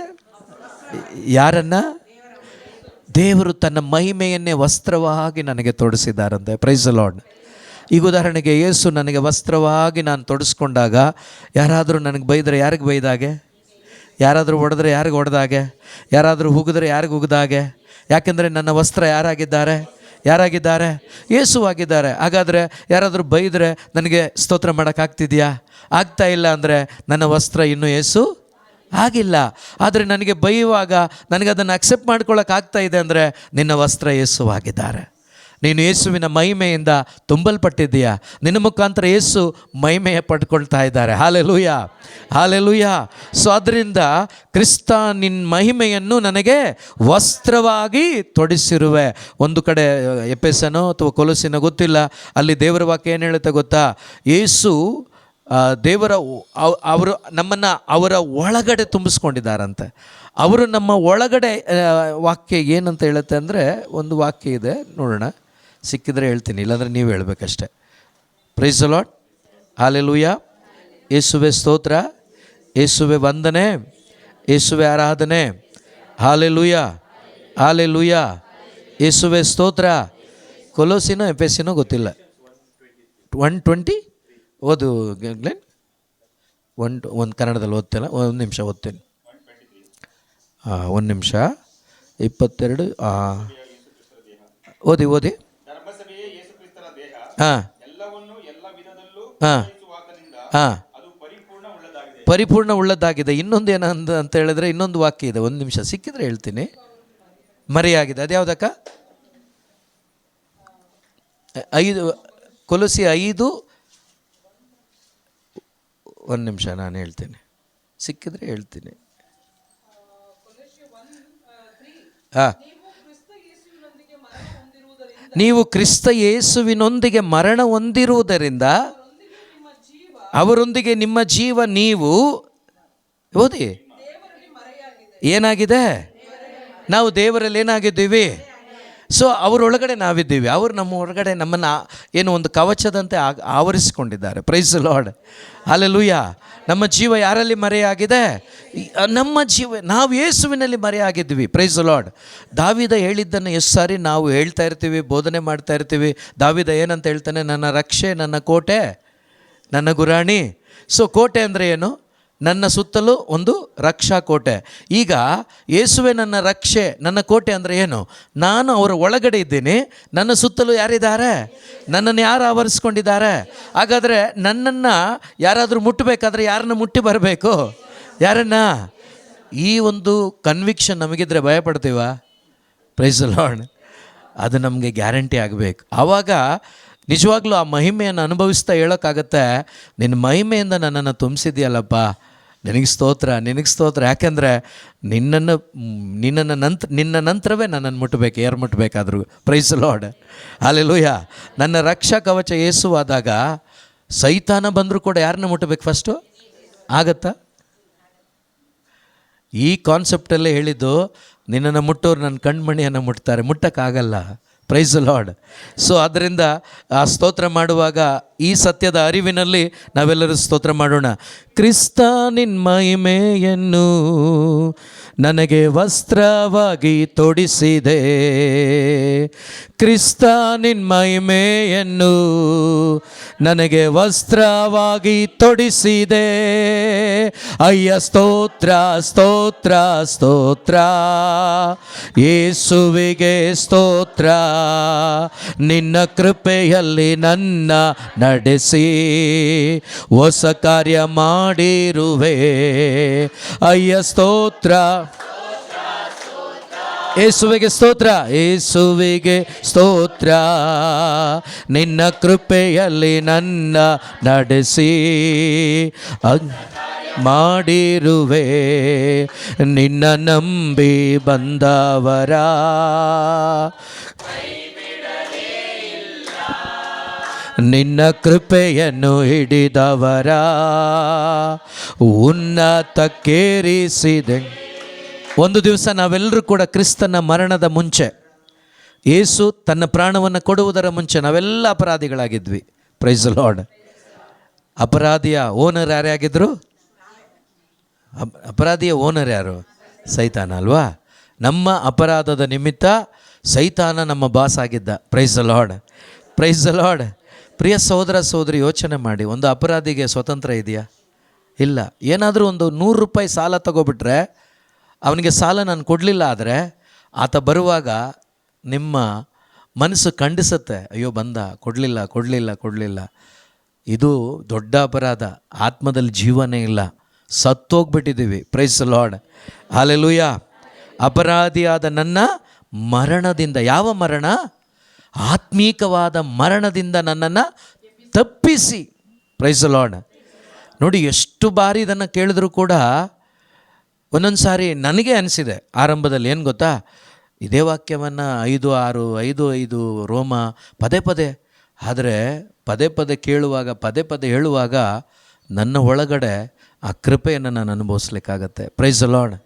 ಯಾರನ್ನ? ದೇವರು ತನ್ನ ಮಹಿಮೆಯನ್ನೇ ವಸ್ತ್ರವಾಗಿ ನನಗೆ ತೊಡಿಸಿದ್ದಾರಂತೆ. Price the Lord. ಈಗ ಉದಾಹರಣೆಗೆ ಯೇಸು ನನಗೆ ವಸ್ತ್ರವಾಗಿ ನಾನು ತೊಡಿಸ್ಕೊಂಡಾಗ ಯಾರಾದರೂ ನನಗೆ ಬೈದರೆ ಯಾರಿಗೆ ಬೈದಾಗೆ? ಯಾರಾದರೂ ಹೊಡೆದ್ರೆ ಯಾರಿಗೆ ಹೊಡೆದಾಗೆ? ಯಾರಾದರೂ ಹುಗಿದ್ರೆ ಯಾರಿಗೆ ಹುಗಿದಾಗೆ? ಯಾಕೆಂದರೆ ನನ್ನ ವಸ್ತ್ರ ಯಾರಾಗಿದ್ದಾರೆ? ಯೇಸುವಾಗಿದ್ದಾರೆ. ಹಾಗಾದರೆ ಯಾರಾದರೂ ಬೈದರೆ ನನಗೆ ಸ್ತೋತ್ರ ಮಾಡೋಕ್ಕಾಗ್ತಿದೆಯಾ? ಆಗ್ತಾ ಇಲ್ಲ ಅಂದರೆ ನನ್ನ ವಸ್ತ್ರ ಇನ್ನೂ ಯೇಸು ಆಗಿಲ್ಲ. ಆದರೆ ನನಗೆ ಬೈಯುವಾಗ ನನಗೆ ಅದನ್ನು ಅಕ್ಸೆಪ್ಟ್ ಮಾಡ್ಕೊಳ್ಳೋಕ್ಕಾಗ್ತಾ ಇದೆ ಅಂದರೆ ನಿನ್ನ ವಸ್ತ್ರ ಯೇಸುವಾಗಿದ್ದಾರೆ. ನೀನು ಯೇಸುವಿನ ಮಹಿಮೆಯಿಂದ ತುಂಬಲ್ಪಟ್ಟಿದ್ದೀಯಾ. ನಿನ್ನ ಮುಖಾಂತರ ಯೇಸು ಮಹಿಮೆಯ ಪಡ್ಕೊಳ್ತಾ ಇದ್ದಾರೆ. Hallelujah, hallelujah. ಸೊ ಅದರಿಂದ ಕ್ರಿಸ್ತ ನಿನ್ನ ಮಹಿಮೆಯನ್ನು ನನಗೆ ವಸ್ತ್ರವಾಗಿ ತೊಡಿಸಿರುವೆ. ಒಂದು ಕಡೆ ಎಫೆಸನೋ ಅಥವಾ ಕೊಲೊಸ್ಸೆನೋ ಗೊತ್ತಿಲ್ಲ, ಅಲ್ಲಿ ದೇವರ ವಾಕ್ಯ ಏನು ಹೇಳುತ್ತೆ ಗೊತ್ತಾ? ಯೇಸು ಅವರು ನಮ್ಮನ್ನು ಅವರ ಒಳಗಡೆ ತುಂಬಿಸ್ಕೊಂಡಿದ್ದಾರಂತೆ. ಅವರು ನಮ್ಮ ಒಳಗಡೆ ವಾಕ್ಯ ಏನಂತ ಹೇಳುತ್ತೆ ಅಂದರೆ, ಒಂದು ವಾಕ್ಯ ಇದೆ ನೋಡೋಣ, ಸಿಕ್ಕಿದ್ರೆ ಹೇಳ್ತೀನಿ, ಇಲ್ಲಾಂದರೆ ನೀವು ಹೇಳಬೇಕಷ್ಟೆ. Praise the Lord, hallelujah. ಯೇಸುವೆ ಸ್ತೋತ್ರ, ಯೇಸುವೆ ವಂದನೆ, ಯೇಸುವೆ ಆರಾಧನೆ. Hallelujah, hallelujah. ಯೇಸುವೆ ಸ್ತೋತ್ರ. ಕೊಲೊಸ್ಸೆನೋ ಎಫೆಸನೋ ಗೊತ್ತಿಲ್ಲ. 120 ಓದು ಗ್ಲೆನ್. ಒಂದು ಕನ್ನಡದಲ್ಲಿ ಓದ್ತೇನೆ, ಒಂದು ನಿಮಿಷ ಓದ್ತೇನೆ. ಒಂದು ನಿಮಿಷ. 22 ಓದಿ ಹಾಂ ಹಾಂ ಹಾಂ, ಪರಿಪೂರ್ಣ ಉಳ್ಳದ್ದಾಗಿದೆ. ಇನ್ನೊಂದು ಏನಂದ ಅಂತ ಹೇಳಿದ್ರೆ ಇನ್ನೊಂದು ವಾಕ್ಯ ಇದೆ, ಒಂದು ನಿಮಿಷ ಸಿಕ್ಕಿದ್ರೆ ಹೇಳ್ತೀನಿ. ಮರೆಯಾಗಿದೆ, ಅದು ಯಾವುದಕ್ಕ? 5 ಕೊಲೊಸ್ಸೆ 5. ಒಂದು ನಿಮಿಷ ನಾನು ಹೇಳ್ತೀನಿ, ಸಿಕ್ಕಿದ್ರೆ ಹೇಳ್ತೀನಿ. ಹಾಂ, ನೀವು ಕ್ರಿಸ್ತ ಯೇಸುವಿನೊಂದಿಗೆ ಮರಣ ಹೊಂದಿರುವುದರಿಂದ ಅವರೊಂದಿಗೆ ನಿಮ್ಮ ಜೀವ ನೀವು ಓದಿ ಏನಾಗಿದೆ? ನಾವು ದೇವರಲ್ಲಿ ಏನಾಗಿದ್ದೀವಿ? ಸೊ ಅವರೊಳಗಡೆ ನಾವಿದ್ದೀವಿ, ಅವರು ನಮ್ಮ ಹೊರಗಡೆ ನಮ್ಮನ್ನು ಏನು ಒಂದು ಕವಚದಂತೆ ಆವರಿಸಿಕೊಂಡಿದ್ದಾರೆ. Praise the Lord, hallelujah. ನಮ್ಮ ಜೀವ ಯಾರಲ್ಲಿ ಮರೆಯಾಗಿದೆ? ನಮ್ಮ ಜೀವ ನಾವು ಯೇಸುವಿನಲ್ಲಿ ಮರೆಯಾಗಿದ್ವಿ. Praise the Lord. ದಾವೀದ ಹೇಳಿದ್ದನ್ನು ಎಷ್ಟು ಸಾರಿ ನಾವು ಹೇಳ್ತಾ ಇರ್ತೀವಿ, ಬೋಧನೆ ಮಾಡ್ತಾ ಇರ್ತೀವಿ. ದಾವೀದ ಏನಂತ ಹೇಳ್ತಾನೆ? ನನ್ನ ರಕ್ಷೆ, ನನ್ನ ಕೋಟೆ, ನನ್ನ ಗುರಾಣಿ. ಸೊ ಕೋಟೆ ಅಂದರೆ ಏನು? ನನ್ನ ಸುತ್ತಲೂ ಒಂದು ರಕ್ಷಾ ಕೋಟೆ. ಈಗ ಯೇಸುವೆ ನನ್ನ ರಕ್ಷೆ, ನನ್ನ ಕೋಟೆ ಅಂದರೆ ಏನು? ನಾನು ಅವರ ಒಳಗಡೆ ಇದ್ದೀನಿ, ನನ್ನ ಸುತ್ತಲೂ ಯಾರಿದ್ದಾರೆ? ನನ್ನನ್ನು ಯಾರು ಆವರಿಸ್ಕೊಂಡಿದ್ದಾರೆ? ಹಾಗಾದರೆ ನನ್ನನ್ನು ಯಾರಾದರೂ ಮುಟ್ಟಬೇಕಾದ್ರೆ ಯಾರನ್ನ ಮುಟ್ಟಿ ಬರಬೇಕು? ಯಾರನ್ನ? ಈ ಒಂದು ಕನ್ವಿಕ್ಷನ್ ನಮಗಿದ್ರೆ ಭಯಪಡ್ತೀವ? Praise the Lord. ಅದು ನಮಗೆ ಗ್ಯಾರಂಟಿ ಆಗಬೇಕು. ಆವಾಗ ನಿಜವಾಗ್ಲೂ ಆ ಮಹಿಮೆಯನ್ನು ಅನುಭವಿಸ್ತಾ ಹೇಳೋಕ್ಕಾಗತ್ತೆ, ನಿನ್ನ ಮಹಿಮೆಯಿಂದ ನನ್ನನ್ನು ತುಂಬಿಸಿದ್ಯಲ್ಲಪ್ಪ, ನಿನಗೆ ಸ್ತೋತ್ರ, ನಿನಗೆ ಸ್ತೋತ್ರ. ಯಾಕೆಂದರೆ ನಿನ್ನ ನಂತರವೇ ನನ್ನನ್ನು ಮುಟ್ಟಬೇಕು, ಯಾರು ಮುಟ್ಟಬೇಕಾದ್ರೂ. Praise the Lord. ಹಲ್ಲೆಲೂಯಾ. ನನ್ನ ರಕ್ಷಾ ಕವಚ ಯೇಸುವಾದಾಗ ಸೈತಾನ ಬಂದರೂ ಕೂಡ ಯಾರನ್ನ ಮುಟ್ಟಬೇಕು ಫಸ್ಟು? ಆಗತ್ತಾ? ಈ ಕಾನ್ಸೆಪ್ಟಲ್ಲೇ ಹೇಳಿದ್ದು, ನಿನ್ನನ್ನು ಮುಟ್ಟೋರು ನನ್ನ ಕಣ್ಮಣಿಯನ್ನು ಮುಟ್ತಾರೆ, ಮುಟ್ಟಕ್ಕಾಗಲ್ಲ. Praise the Lord. ಸೊ ಆದ್ದರಿಂದ ಆ ಸ್ತೋತ್ರ ಮಾಡುವಾಗ ಈ ಸತ್ಯದ ಅರಿವಿನಲ್ಲಿ ನಾವೆಲ್ಲರೂ ಸ್ತೋತ್ರ ಮಾಡೋಣ. ಕ್ರಿಸ್ತ ನಿನ್ನ ಮಹಿಮೆಯನ್ನು ನನಗೆ ವಸ್ತ್ರವಾಗಿ ತೊಡಿಸಿದೆ, ಕ್ರಿಸ್ತ ನಿನ್ನ ಮಹಿಮೆಯನ್ನು ನನಗೆ ವಸ್ತ್ರವಾಗಿ ತೊಡಿಸಿದೆ. ಅಯ್ಯ ಸ್ತೋತ್ರ ಸ್ತೋತ್ರ ಸ್ತೋತ್ರ, ಯೇಸುವಿಗೆ ಸ್ತೋತ್ರ. ನಿನ್ನ ಕೃಪೆಯಲ್ಲಿ ನನ್ನ ನಡೆಸಿ ಹೊಸ ಕಾರ್ಯ ಮಾಡಿರುವೆ. ಅಯ್ಯ ಸ್ತೋತ್ರ, ಯೇಸುವಿಗೆ ಸ್ತೋತ್ರ, ಯೇಸುವಿಗೆ ಸ್ತೋತ್ರ. ನಿನ್ನ ಕೃಪೆಯಲ್ಲಿ ನನ್ನ ನಡೆಸಿ ಮಾಡಿರುವೆ. ನಿನ್ನ ನಂಬಿ ಬಂದವರ ನಿನ್ನ ಕೃಪೆಯನ್ನು ಹಿಡಿದವರ ಉನ್ನತಕ್ಕೇರಿಸಿದೆ. ಒಂದು ದಿವಸ ನಾವೆಲ್ಲರೂ ಕೂಡ ಕ್ರಿಸ್ತನ ಮರಣದ ಮುಂಚೆ, ಯೇಸು ತನ್ನ ಪ್ರಾಣವನ್ನು ಕೊಡುವುದರ ಮುಂಚೆ ನಾವೆಲ್ಲ ಅಪರಾಧಿಗಳಾಗಿದ್ವಿ. Praise the Lord. ಅಪರಾಧಿಯ ಓನರ್ ಯಾರ್ಯಾಗಿದ್ರು? ಅಪರಾಧಿಯ ಓನರ್ ಯಾರು? ಸೈತಾನ ಅಲ್ವಾ? ನಮ್ಮ ಅಪರಾಧದ ನಿಮಿತ್ತ ಸೈತಾನ ನಮ್ಮ ಬಾಸ್ ಆಗಿದ್ದ. Praise the Lord. Praise the Lord. ಪ್ರಿಯ ಸಹೋದರ ಸಹೋದರಿ, ಯೋಚನೆ ಮಾಡಿ, ಒಂದು ಅಪರಾಧಿಗೆ ಸ್ವತಂತ್ರ ಇದೆಯಾ? ಇಲ್ಲ. ಏನಾದರೂ ಒಂದು 100 ರೂಪಾಯಿ ಸಾಲ ತಗೋಬಿಟ್ರೆ, ಅವನಿಗೆ ಸಾಲ ನಾನು ಕೊಡಲಿಲ್ಲ ಆದರೆ ಆತ ಬರುವಾಗ ನಿಮ್ಮ ಮನಸ್ಸು ಖಂಡಿಸುತ್ತೆ, ಅಯ್ಯೋ ಬಂದ, ಕೊಡಲಿಲ್ಲ. ಇದು ದೊಡ್ಡ ಅಪರಾಧ. ಆತ್ಮದಲ್ಲಿ ಜೀವನೇ ಇಲ್ಲ, ಸತ್ತೋಗ್ಬಿಟ್ಟಿದ್ದೀವಿ. Praise the Lord. ಹಲ್ಲೆಲೂಯಾ. ಅಪರಾಧಿಯಾದ ನನ್ನ ಮರಣದಿಂದ, ಯಾವ ಮರಣ? ಆತ್ಮೀಕವಾದ ಮರಣದಿಂದ ನನ್ನನ್ನು ತಪ್ಪಿಸಿ. Praise the Lord. ನೋಡಿ, ಎಷ್ಟು ಬಾರಿ ಇದನ್ನು ಕೇಳಿದ್ರು ಕೂಡ ಒಂದೊಂದು ಸಾರಿ ನನಗೆ ಅನಿಸಿದೆ ಆರಂಭದಲ್ಲಿ, ಏನು ಗೊತ್ತಾ, ಇದೇ ವಾಕ್ಯವನ್ನು 5:6, 5:5 ರೋಮ ಪದೇ ಪದೇ, ಆದರೆ ಪದೇ ಪದೇ ಕೇಳುವಾಗ, ಪದೇ ಪದೇ ಹೇಳುವಾಗ ನನ್ನ ಒಳಗಡೆ ಆ ಕೃಪೆಯನ್ನು ನಾನು ಅನುಭವಿಸ್ಲಿಕ್ಕಾಗತ್ತೆ. Price the lord.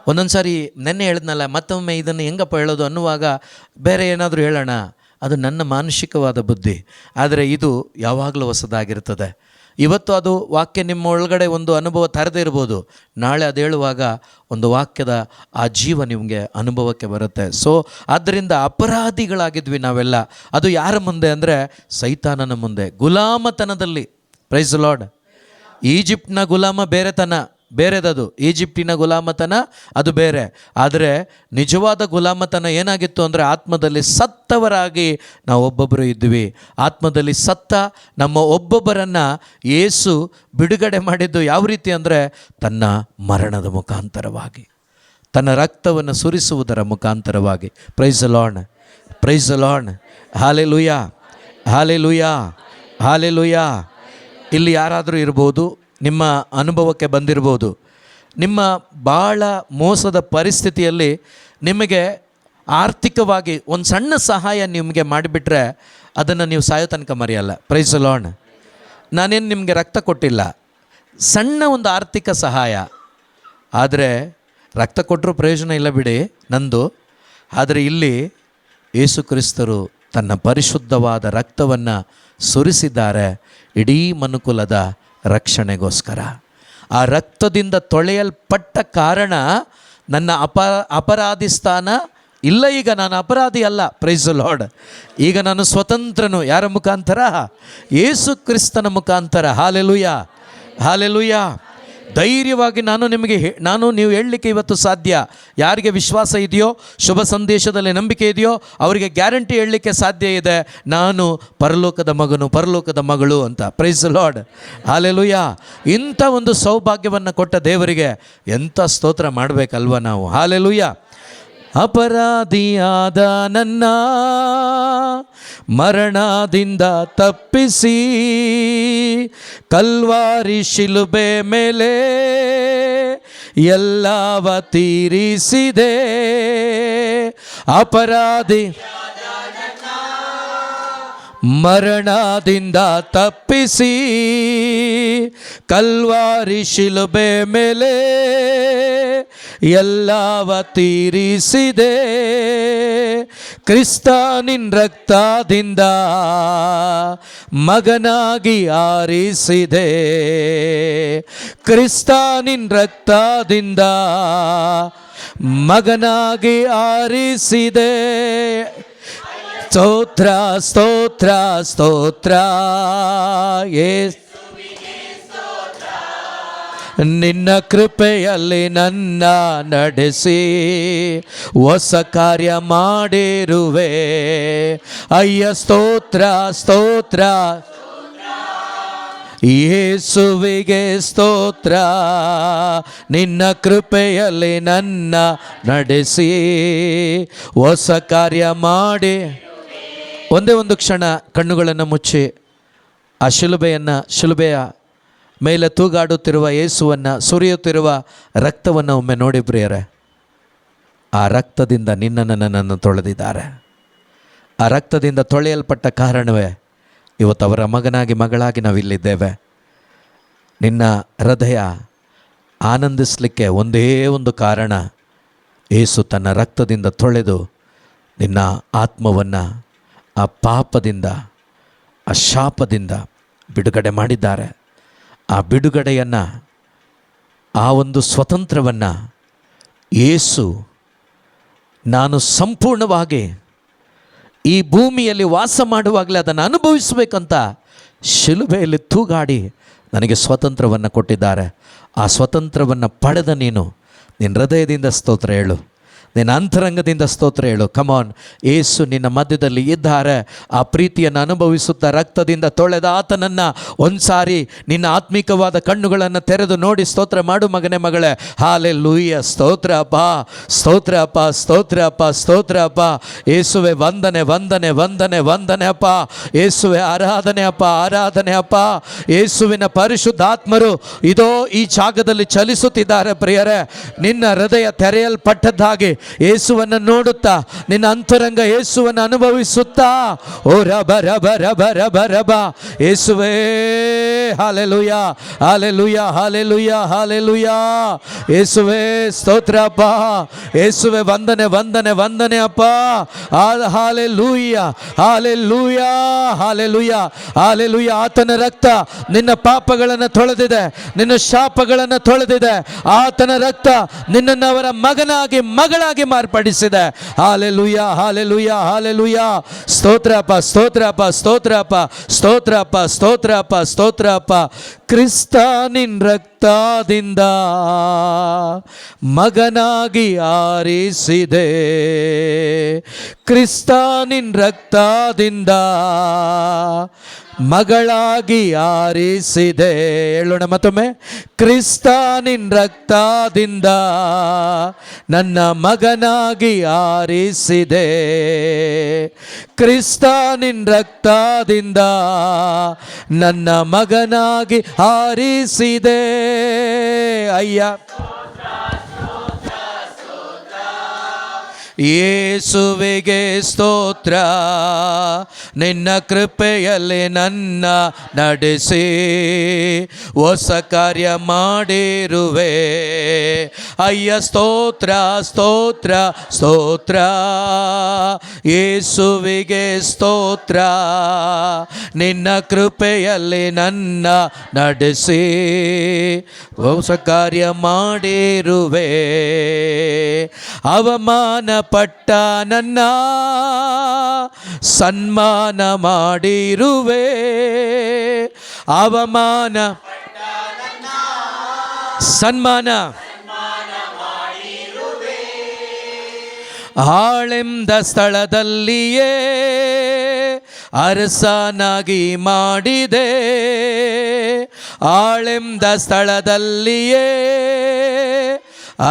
ಒಂದೊಂದು ಸಾರಿ ನೆನ್ನೆ ಹೇಳಿದ್ನಲ್ಲ, ಮತ್ತೊಮ್ಮೆ ಇದನ್ನು ಹೆಂಗಪ್ಪ ಹೇಳೋದು ಅನ್ನುವಾಗ ಬೇರೆ ಏನಾದರೂ ಹೇಳೋಣ, ಅದು ನನ್ನ ಮಾನಸಿಕವಾದ ಬುದ್ಧಿ. ಆದರೆ ಇದು ಯಾವಾಗಲೂ ಹೊಸದಾಗಿರ್ತದೆ. ಇವತ್ತು ಅದು ವಾಕ್ಯ ನಿಮ್ಮ ಒಳಗಡೆ ಒಂದು ಅನುಭವ ತರದೇ ಇರ್ಬೋದು, ನಾಳೆ ಅದು ಹೇಳುವಾಗ ಒಂದು ವಾಕ್ಯದ ಆ ಜೀವ ನಿಮಗೆ ಅನುಭವಕ್ಕೆ ಬರುತ್ತೆ. ಸೊ ಆದ್ದರಿಂದ ಅಪರಾಧಿಗಳಾಗಿದ್ವಿ ನಾವೆಲ್ಲ. ಅದು ಯಾರ ಮುಂದೆ ಅಂದರೆ ಸೈತಾನನ ಮುಂದೆ, ಗುಲಾಮತನದಲ್ಲಿ. Praise the Lord. ಈಜಿಪ್ಟ್ನ ಗುಲಾಮ ಬೇರೆದದು, ಈಜಿಪ್ಟಿನ ಗುಲಾಮತನ ಅದು ಬೇರೆ. ಆದರೆ ನಿಜವಾದ ಗುಲಾಮತನ ಏನಾಗಿತ್ತು ಅಂದರೆ, ಆತ್ಮದಲ್ಲಿ ಸತ್ತವರಾಗಿ ನಾವು ಒಬ್ಬೊಬ್ಬರು ಇದ್ವಿ. ಆತ್ಮದಲ್ಲಿ ಸತ್ತ ನಮ್ಮ ಒಬ್ಬೊಬ್ಬರನ್ನು ಯೇಸು ಬಿಡುಗಡೆ ಮಾಡಿದ್ದು ಯಾವ ರೀತಿ ಅಂದರೆ, ತನ್ನ ಮರಣದ ಮುಖಾಂತರವಾಗಿ, ತನ್ನ ರಕ್ತವನ್ನು ಸುರಿಸುವುದರ ಮುಖಾಂತರವಾಗಿ. Praise the Lord. Praise the Lord. Hallelujah, hallelujah, hallelujah. ಇಲ್ಲಿ ಯಾರಾದರೂ ಇರ್ಬೋದು, ನಿಮ್ಮ ಅನುಭವಕ್ಕೆ ಬಂದಿರ್ಬೋದು, ನಿಮ್ಮ ಭಾಳ ಮೋಸದ ಪರಿಸ್ಥಿತಿಯಲ್ಲಿ ನಿಮಗೆ ಆರ್ಥಿಕವಾಗಿ ಒಂದು ಸಣ್ಣ ಸಹಾಯ ನಿಮಗೆ ಮಾಡಿಬಿಟ್ರೆ ಅದನ್ನು ನೀವು ಸಾಯೋ ತನಕ ಮರೆಯಲ್ಲ. Price the lord. ನಾನೇನು ನಿಮಗೆ ರಕ್ತ ಕೊಟ್ಟಿಲ್ಲ, ಸಣ್ಣ ಒಂದು ಆರ್ಥಿಕ ಸಹಾಯ. ಆದರೆ ರಕ್ತ ಕೊಟ್ಟರೂ ಪ್ರಯೋಜನ ಇಲ್ಲ ಬಿಡಿ ನಂದು. ಆದರೆ ಇಲ್ಲಿ ಯೇಸು ಕ್ರಿಸ್ತರು ತನ್ನ ಪರಿಶುದ್ಧವಾದ ರಕ್ತವನ್ನು ಸುರಿಸಿದ್ದಾರೆ ಇಡೀ ಮನುಕುಲದ ರಕ್ಷಣೆಗೋಸ್ಕರ. ಆ ರಕ್ತದಿಂದ ತೊಳೆಯಲ್ಪಟ್ಟ ಕಾರಣ ನನ್ನ ಅಪರಾಧಿ ಸ್ಥಾನ ಇಲ್ಲ. ಈಗ ನಾನು ಅಪರಾಧಿ ಅಲ್ಲ. Praise the Lord. ಈಗ ನಾನು ಸ್ವತಂತ್ರನು. ಯಾರ ಮುಖಾಂತರ? ಯೇಸು ಕ್ರಿಸ್ತನ ಮುಖಾಂತರ. Hallelujah, hallelujah. ಧೈರ್ಯವಾಗಿ ನಾನು ನೀವು ಹೇಳಲಿಕ್ಕೆ ಇವತ್ತು ಸಾಧ್ಯ. ಯಾರಿಗೆ ವಿಶ್ವಾಸ ಇದೆಯೋ, ಶುಭ ಸಂದೇಶದಲ್ಲಿ ನಂಬಿಕೆ ಇದೆಯೋ, ಅವರಿಗೆ ಗ್ಯಾರಂಟಿ ಹೇಳಲಿಕ್ಕೆ ಸಾಧ್ಯ ಇದೆ, ನಾನು ಪರಲೋಕದ ಮಗನು, ಪರಲೋಕದ ಮಗಳು ಅಂತ. Praise the Lord, hallelujah. ಇಂಥ ಒಂದು ಸೌಭಾಗ್ಯವನ್ನು ಕೊಟ್ಟ ದೇವರಿಗೆ ಎಂಥ ಸ್ತೋತ್ರ ಮಾಡಬೇಕಲ್ವ ನಾವು. ಹಲ್ಲೆಲೂಯಾ. ಅಪರಾಧಿಯಾದ ನನ್ನ ಮರಣದಿಂದ ತಪ್ಪಿಸಿ ಕಲ್ವಾರಿ ಶಿಲುಬೆ ಮೇಲೆ ಎಲ್ಲವ ತೀರಿಸಿದೆ. ಅಪರಾಧಿ ಮರಣದಿಂದ ತಪ್ಪಿಸಿ ಕಲ್ವಾರಿ ಶಿಲುಬೆ ಮೇಲೆ ಎಲ್ಲವ ತೀರಿಸಿದೆ. ಕ್ರಿಸ್ತ ನಿನ್ ರಕ್ತದಿಂದ ಮಗನಾಗಿ ಆರಿಸಿದೆ. ಕ್ರಿಸ್ತ ನಿನ್ ರಕ್ತದಿಂದ ಮಗನಾಗಿ ಆರಿಸಿದೆ. ಸ್ತೋತ್ರ ಸ್ತೋತ್ರ ಸ್ತೋತ್ರ ಯೇಸು, ನಿನ್ನ ಕೃಪೆಯಲ್ಲಿ ನನ್ನ ನಡೆಸಿ ಹೊಸ ಕಾರ್ಯ ಮಾಡಿರುವೆ. ಅಯ್ಯ ಸ್ತೋತ್ರ ಸ್ತೋತ್ರ ಯೇಸುವಿಗೆ ಸ್ತೋತ್ರ. ನಿನ್ನ ಕೃಪೆಯಲ್ಲಿ ನನ್ನ ನಡೆಸಿ ಹೊಸ ಕಾರ್ಯ ಮಾಡಿ. ಒಂದೇ ಒಂದು ಕ್ಷಣ ಕಣ್ಣುಗಳನ್ನು ಮುಚ್ಚಿ ಆ ಶಿಲುಬೆಯ ಮೇಲೆ ತೂಗಾಡುತ್ತಿರುವ ಯೇಸುವನ್ನು, ಸುರಿಯುತ್ತಿರುವ ರಕ್ತವನ್ನು ಒಮ್ಮೆ ನೋಡಿ ಪ್ರಿಯರೇ. ಆ ರಕ್ತದಿಂದ ನಿನ್ನನ್ನು ನನ್ನನ್ನು ತೊಳೆದಿದ್ದಾರೆ. ಆ ರಕ್ತದಿಂದ ತೊಳೆಯಲ್ಪಟ್ಟ ಕಾರಣವೇ ಇವತ್ತು ಅವರ ಮಗನಾಗಿ ಮಗಳಾಗಿ ನಾವಿಲ್ಲಿದ್ದೇವೆ. ನಿನ್ನ ಹೃದಯ ಆನಂದಿಸಲಿಕ್ಕೆ ಒಂದೇ ಒಂದು ಕಾರಣ, ಯೇಸು ತನ್ನ ರಕ್ತದಿಂದ ತೊಳೆದು ನಿನ್ನ ಆತ್ಮವನ್ನು ಆ ಪಾಪದಿಂದ, ಆ ಶಾಪದಿಂದ ಬಿಡುಗಡೆ ಮಾಡಿದ್ದಾರೆ. ಆ ಬಿಡುಗಡೆಯನ್ನು, ಆ ಒಂದು ಸ್ವತಂತ್ರವನ್ನು ಯೇಸು ನಾನು ಸಂಪೂರ್ಣವಾಗಿ ಈ ಭೂಮಿಯಲ್ಲಿ ವಾಸ ಮಾಡುವಾಗಲೇ ಅದನ್ನು ಅನುಭವಿಸಬೇಕಂತ ಶಿಲುಬೆಯಲ್ಲಿ ತೂಗಾಡಿ ನನಗೆ ಸ್ವತಂತ್ರವನ್ನು ಕೊಟ್ಟಿದ್ದಾರೆ. ಆ ಸ್ವತಂತ್ರವನ್ನು ಪಡೆದ ನೀನು ನಿನ್ನ ಹೃದಯದಿಂದ ಸ್ತೋತ್ರ ಹೇಳು, ನಿನ್ನ ಅಂತರಂಗದಿಂದ ಸ್ತೋತ್ರ ಹೇಳು. ಕಮಾನ್, ಯೇಸು ನಿನ್ನ ಮಧ್ಯದಲ್ಲಿ ಇದ್ದಾರೆ. ಆ ಪ್ರೀತಿಯನ್ನು ಅನುಭವಿಸುತ್ತಾ ರಕ್ತದಿಂದ ತೊಳೆದ ಆತನನ್ನು ಒಂದು ಸಾರಿ ನಿನ್ನ ಆತ್ಮಿಕವಾದ ಕಣ್ಣುಗಳನ್ನು ತೆರೆದು ನೋಡಿ ಸ್ತೋತ್ರ ಮಾಡು ಮಗನೇ, ಮಗಳೇ. ಹಲ್ಲೆಲೂಯಾ. ಸ್ತೋತ್ರ ಅಪ್ಪ, ಸ್ತೋತ್ರ ಅಪ್ಪ, ಸ್ತೋತ್ರ ಅಪ್ಪ, ಸ್ತೋತ್ರ ಅಪ್ಪ. ಯೇಸುವೆ ವಂದನೆ, ವಂದನೆ, ವಂದನೆ, ವಂದನೆ ಅಪ್ಪ. ಯೇಸುವೆ ಆರಾಧನೆ ಅಪ್ಪ, ಆರಾಧನೆ ಅಪ್ಪ. ಯೇಸುವಿನ ಪರಿಶುದ್ಧಾತ್ಮರು ಇದೋ ಈ ಜಾಗದಲ್ಲಿ ಚಲಿಸುತ್ತಿದ್ದಾರೆ ಪ್ರಿಯರೇ. ನಿನ್ನ ಹೃದಯ ತೆರೆಯಲ್ಪಟ್ಟದ್ದಾಗಿ ಯೇಸುವನ್ನು ನೋಡುತ್ತಾ, ನಿನ್ನ ಅಂತರಂಗ ಯೇಸುವನ್ನು ಅನುಭವಿಸುತ್ತಾ, ಓ ರಬ ರಬ ರಬ ರಬ ರಬ. ಯೇಸುವೇ ಹಲ್ಲೆಲೂಯಾ, ಹಲ್ಲೆಲೂಯಾ, ಹಲ್ಲೆಲೂಯಾ, ಹಲ್ಲೆಲೂಯಾ. ಯೇಸುವೇ ಸ್ತೋತ್ರ ಅಪ್ಪ. ಯೇಸುವೇ ವಂದನೆ, ವಂದನೆ, ವಂದನೆ ಅಪ್ಪ. Hallelujah, hallelujah, hallelujah, hallelujah. ಆತನ ರಕ್ತ ನಿನ್ನ ಪಾಪಗಳನ್ನು ತೊಳೆದಿದೆ, ನಿನ್ನ ಶಾಪಗಳನ್ನು ತೊಳೆದಿದೆ. ಆತನ ರಕ್ತ ನಿನ್ನನ್ನು ಅವರ ಮಗನಾಗಿ ಮಗಳಾಗಿ ಮಾರ್ಪಡಿಸಿದೆ. Hallelujah, hallelujah, hallelujah. ಸ್ತೋತ್ರ ಅಪ್ಪ, ಸ್ತೋತ್ರ ಅಪ್ಪ, ಸ್ತೋತ್ರ ಅಪ್ಪ, ಸ್ತೋತ್ರ ಅಪ್ಪ, ಸ್ತೋತ್ರ ಅಪ್ಪ, ಸ್ತೋತ್ರ ಅಪ್ಪ. ಕ್ರಿಸ್ತ ನಿನ್ ರಕ್ತದಿಂದ ಮಗನಾಗಿ ಆರಿಸಿದೆ. ಕ್ರಿಸ್ತ ನಿನ್ ರಕ್ತದಿಂದ ಮಗಳಾಗಿ ಆರಿಸಿದೆ. ಹೇಳೋಣ ಮತ್ತೊಮ್ಮೆ. ಕ್ರಿಸ್ತ ನಿನ್ ರಕ್ತದಿಂದ ನನ್ನ ಮಗನಾಗಿ ಆರಿಸಿದೆ. ಕ್ರಿಸ್ತ ನಿನ್ ರಕ್ತದಿಂದ ನನ್ನ ಮಗನಾಗಿ ಆರಿಸಿದೆ. ಅಯ್ಯ ಯೇಸುವಿಗೆ ಸ್ತೋತ್ರ. ನಿನ್ನ ಕೃಪೆಯಲ್ಲಿ ನನ್ನ ನಡೆಸಿ ಹೊಸ ಕಾರ್ಯ ಮಾಡಿರುವೆ. ಅಯ್ಯ ಸ್ತೋತ್ರ, ಸ್ತೋತ್ರ, ಸ್ತೋತ್ರ. ಯೇಸುವಿಗೆ ಸ್ತೋತ್ರ. ನಿನ್ನ ಕೃಪೆಯಲ್ಲಿ ನನ್ನ ನಡೆಸಿ ಹೊಸ ಕಾರ್ಯ ಮಾಡಿರುವೆ. ಅವಮಾನ ಪಟ್ಟ ನನ್ನ ಸನ್ಮಾನ ಮಾಡಿರುವೆ. ಅವಮಾನ ಸನ್ಮಾನ ಆಳೆಂದ ಸ್ಥಳದಲ್ಲಿಯೇ ಅರಸನಾಗಿ ಮಾಡಿದೆ. ಆಳೆಂದ ಸ್ಥಳದಲ್ಲಿಯೇ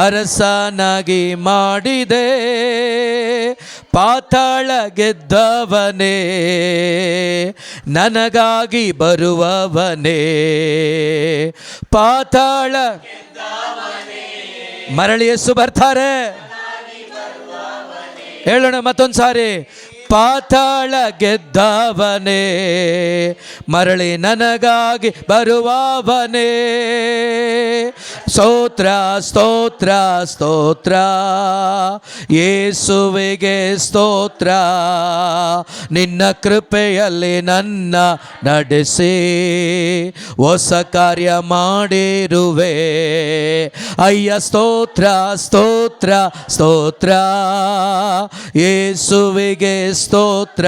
ಅರಸನಾಗಿ ಮಾಡಿದೆ. ಪಾತಾಳ ಗೆದ್ದವನೇ, ನನಗಾಗಿ ಬರುವವನೇ. ಪಾತಾಳ ಮರಳಿ ಯೇಸು ಬರ್ತಾರೆ. ಹೇಳೋಣ ಮತ್ತೊಂದು ಸಾರಿ. ಪಾತಾಳ ಗೆದ್ದವನೇ, ಮರಳಿ ನನಗಾಗಿ ಬರುವವನೇ. ಸ್ತೋತ್ರ ಸ್ತೋತ್ರ ಸ್ತೋತ್ರ ಯೇಸುವಿಗೆ ಸ್ತೋತ್ರ. ನಿನ್ನ ಕೃಪೆಯಲ್ಲಿ ನನ್ನ ನಡೆಸಿ ಹೊಸ ಕಾರ್ಯ ಮಾಡಿರುವೆ. ಅಯ್ಯ ಸ್ತೋತ್ರ ಸ್ತೋತ್ರ ಸ್ತೋತ್ರ ಯೇಸುವಿಗೆ ಸ್ತೋತ್ರ.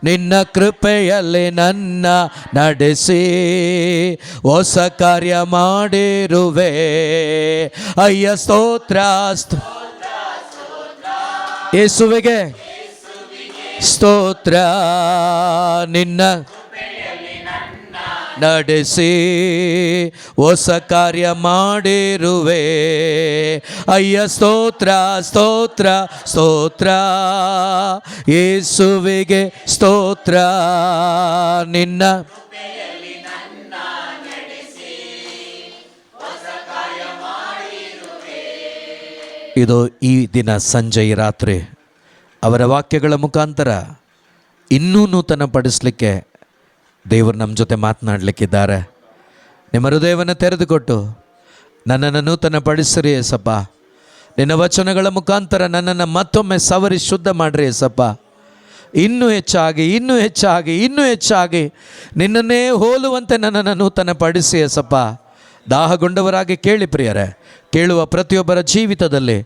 ನಿನ್ನ ಕೃಪೆಯಲ್ಲಿ ನನ್ನ ನಡೆಸಿ ಹೊಸ ಕಾರ್ಯ ಮಾಡಿರುವೆ. ಅಯ್ಯ ಸ್ತೋತ್ರ ಯೇಸುವಿಗೆ ಸ್ತೋತ್ರ. ನಿನ್ನ ನಡೆಸಿ ಹೊಸ ಕಾರ್ಯ ಮಾಡಿರುವೆ. ಅಯ್ಯ ಸ್ತೋತ್ರ ಸ್ತೋತ್ರ ಸ್ತೋತ್ರ ಯೇಸುವಿಗೆ ಸ್ತೋತ್ರ. ನಿನ್ನ ಇದು ಈ ದಿನ ಸಂಜೆ ರಾತ್ರಿ ಅವರ ವಾಕ್ಯಗಳ ಮುಖಾಂತರ ಇನ್ನೂ ನೂತನ ಪಡಿಸಲಿಕ್ಕೆ ದೇವರು ನಮ್ಮ ಜೊತೆ ಮಾತನಾಡಲಿಕ್ಕಿದ್ದಾರೆ. ನಿಮ್ಮ ಹೃದಯವನ್ನು ತೆರೆದುಕೊಟ್ಟು ನನ್ನನ್ನು ನೂತನ ಪಡಿಸಿರಿ ಏಸಪ್ಪ. ನಿನ್ನ ವಚನಗಳ ಮುಖಾಂತರ ನನ್ನನ್ನು ಮತ್ತೊಮ್ಮೆ ಸವರಿ ಶುದ್ಧ ಮಾಡಿರಿ ಏಸಪ್ಪ. ಇನ್ನೂ ಹೆಚ್ಚಾಗಿ ಇನ್ನೂ ಹೆಚ್ಚಾಗಿ ಇನ್ನೂ ಹೆಚ್ಚಾಗಿ ನಿನ್ನನ್ನೇ ಹೋಲುವಂತೆ ನನ್ನನ್ನು ನೂತನ ಪಡಿಸಿ ಏಸಪ್ಪ. ದಾಹಗೊಂಡವರಾಗಿ ಕೇಳಿ ಪ್ರಿಯರೇ. ಕೇಳುವ ಪ್ರತಿಯೊಬ್ಬರ ಜೀವಿತದಲ್ಲಿ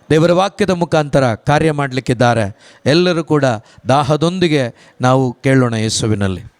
ದೇವರ ವಾಕ್ಯದ ಮುಖಾಂತರ ಕಾರ್ಯ ಮಾಡಲಿಕ್ಕಿದ್ದಾರೆ. ಎಲ್ಲರೂ ಕೂಡ ದಾಹದೊಂದಿಗೆ ನಾವು ಕೇಳೋಣ ಯೇಸುವಿನಲ್ಲಿ.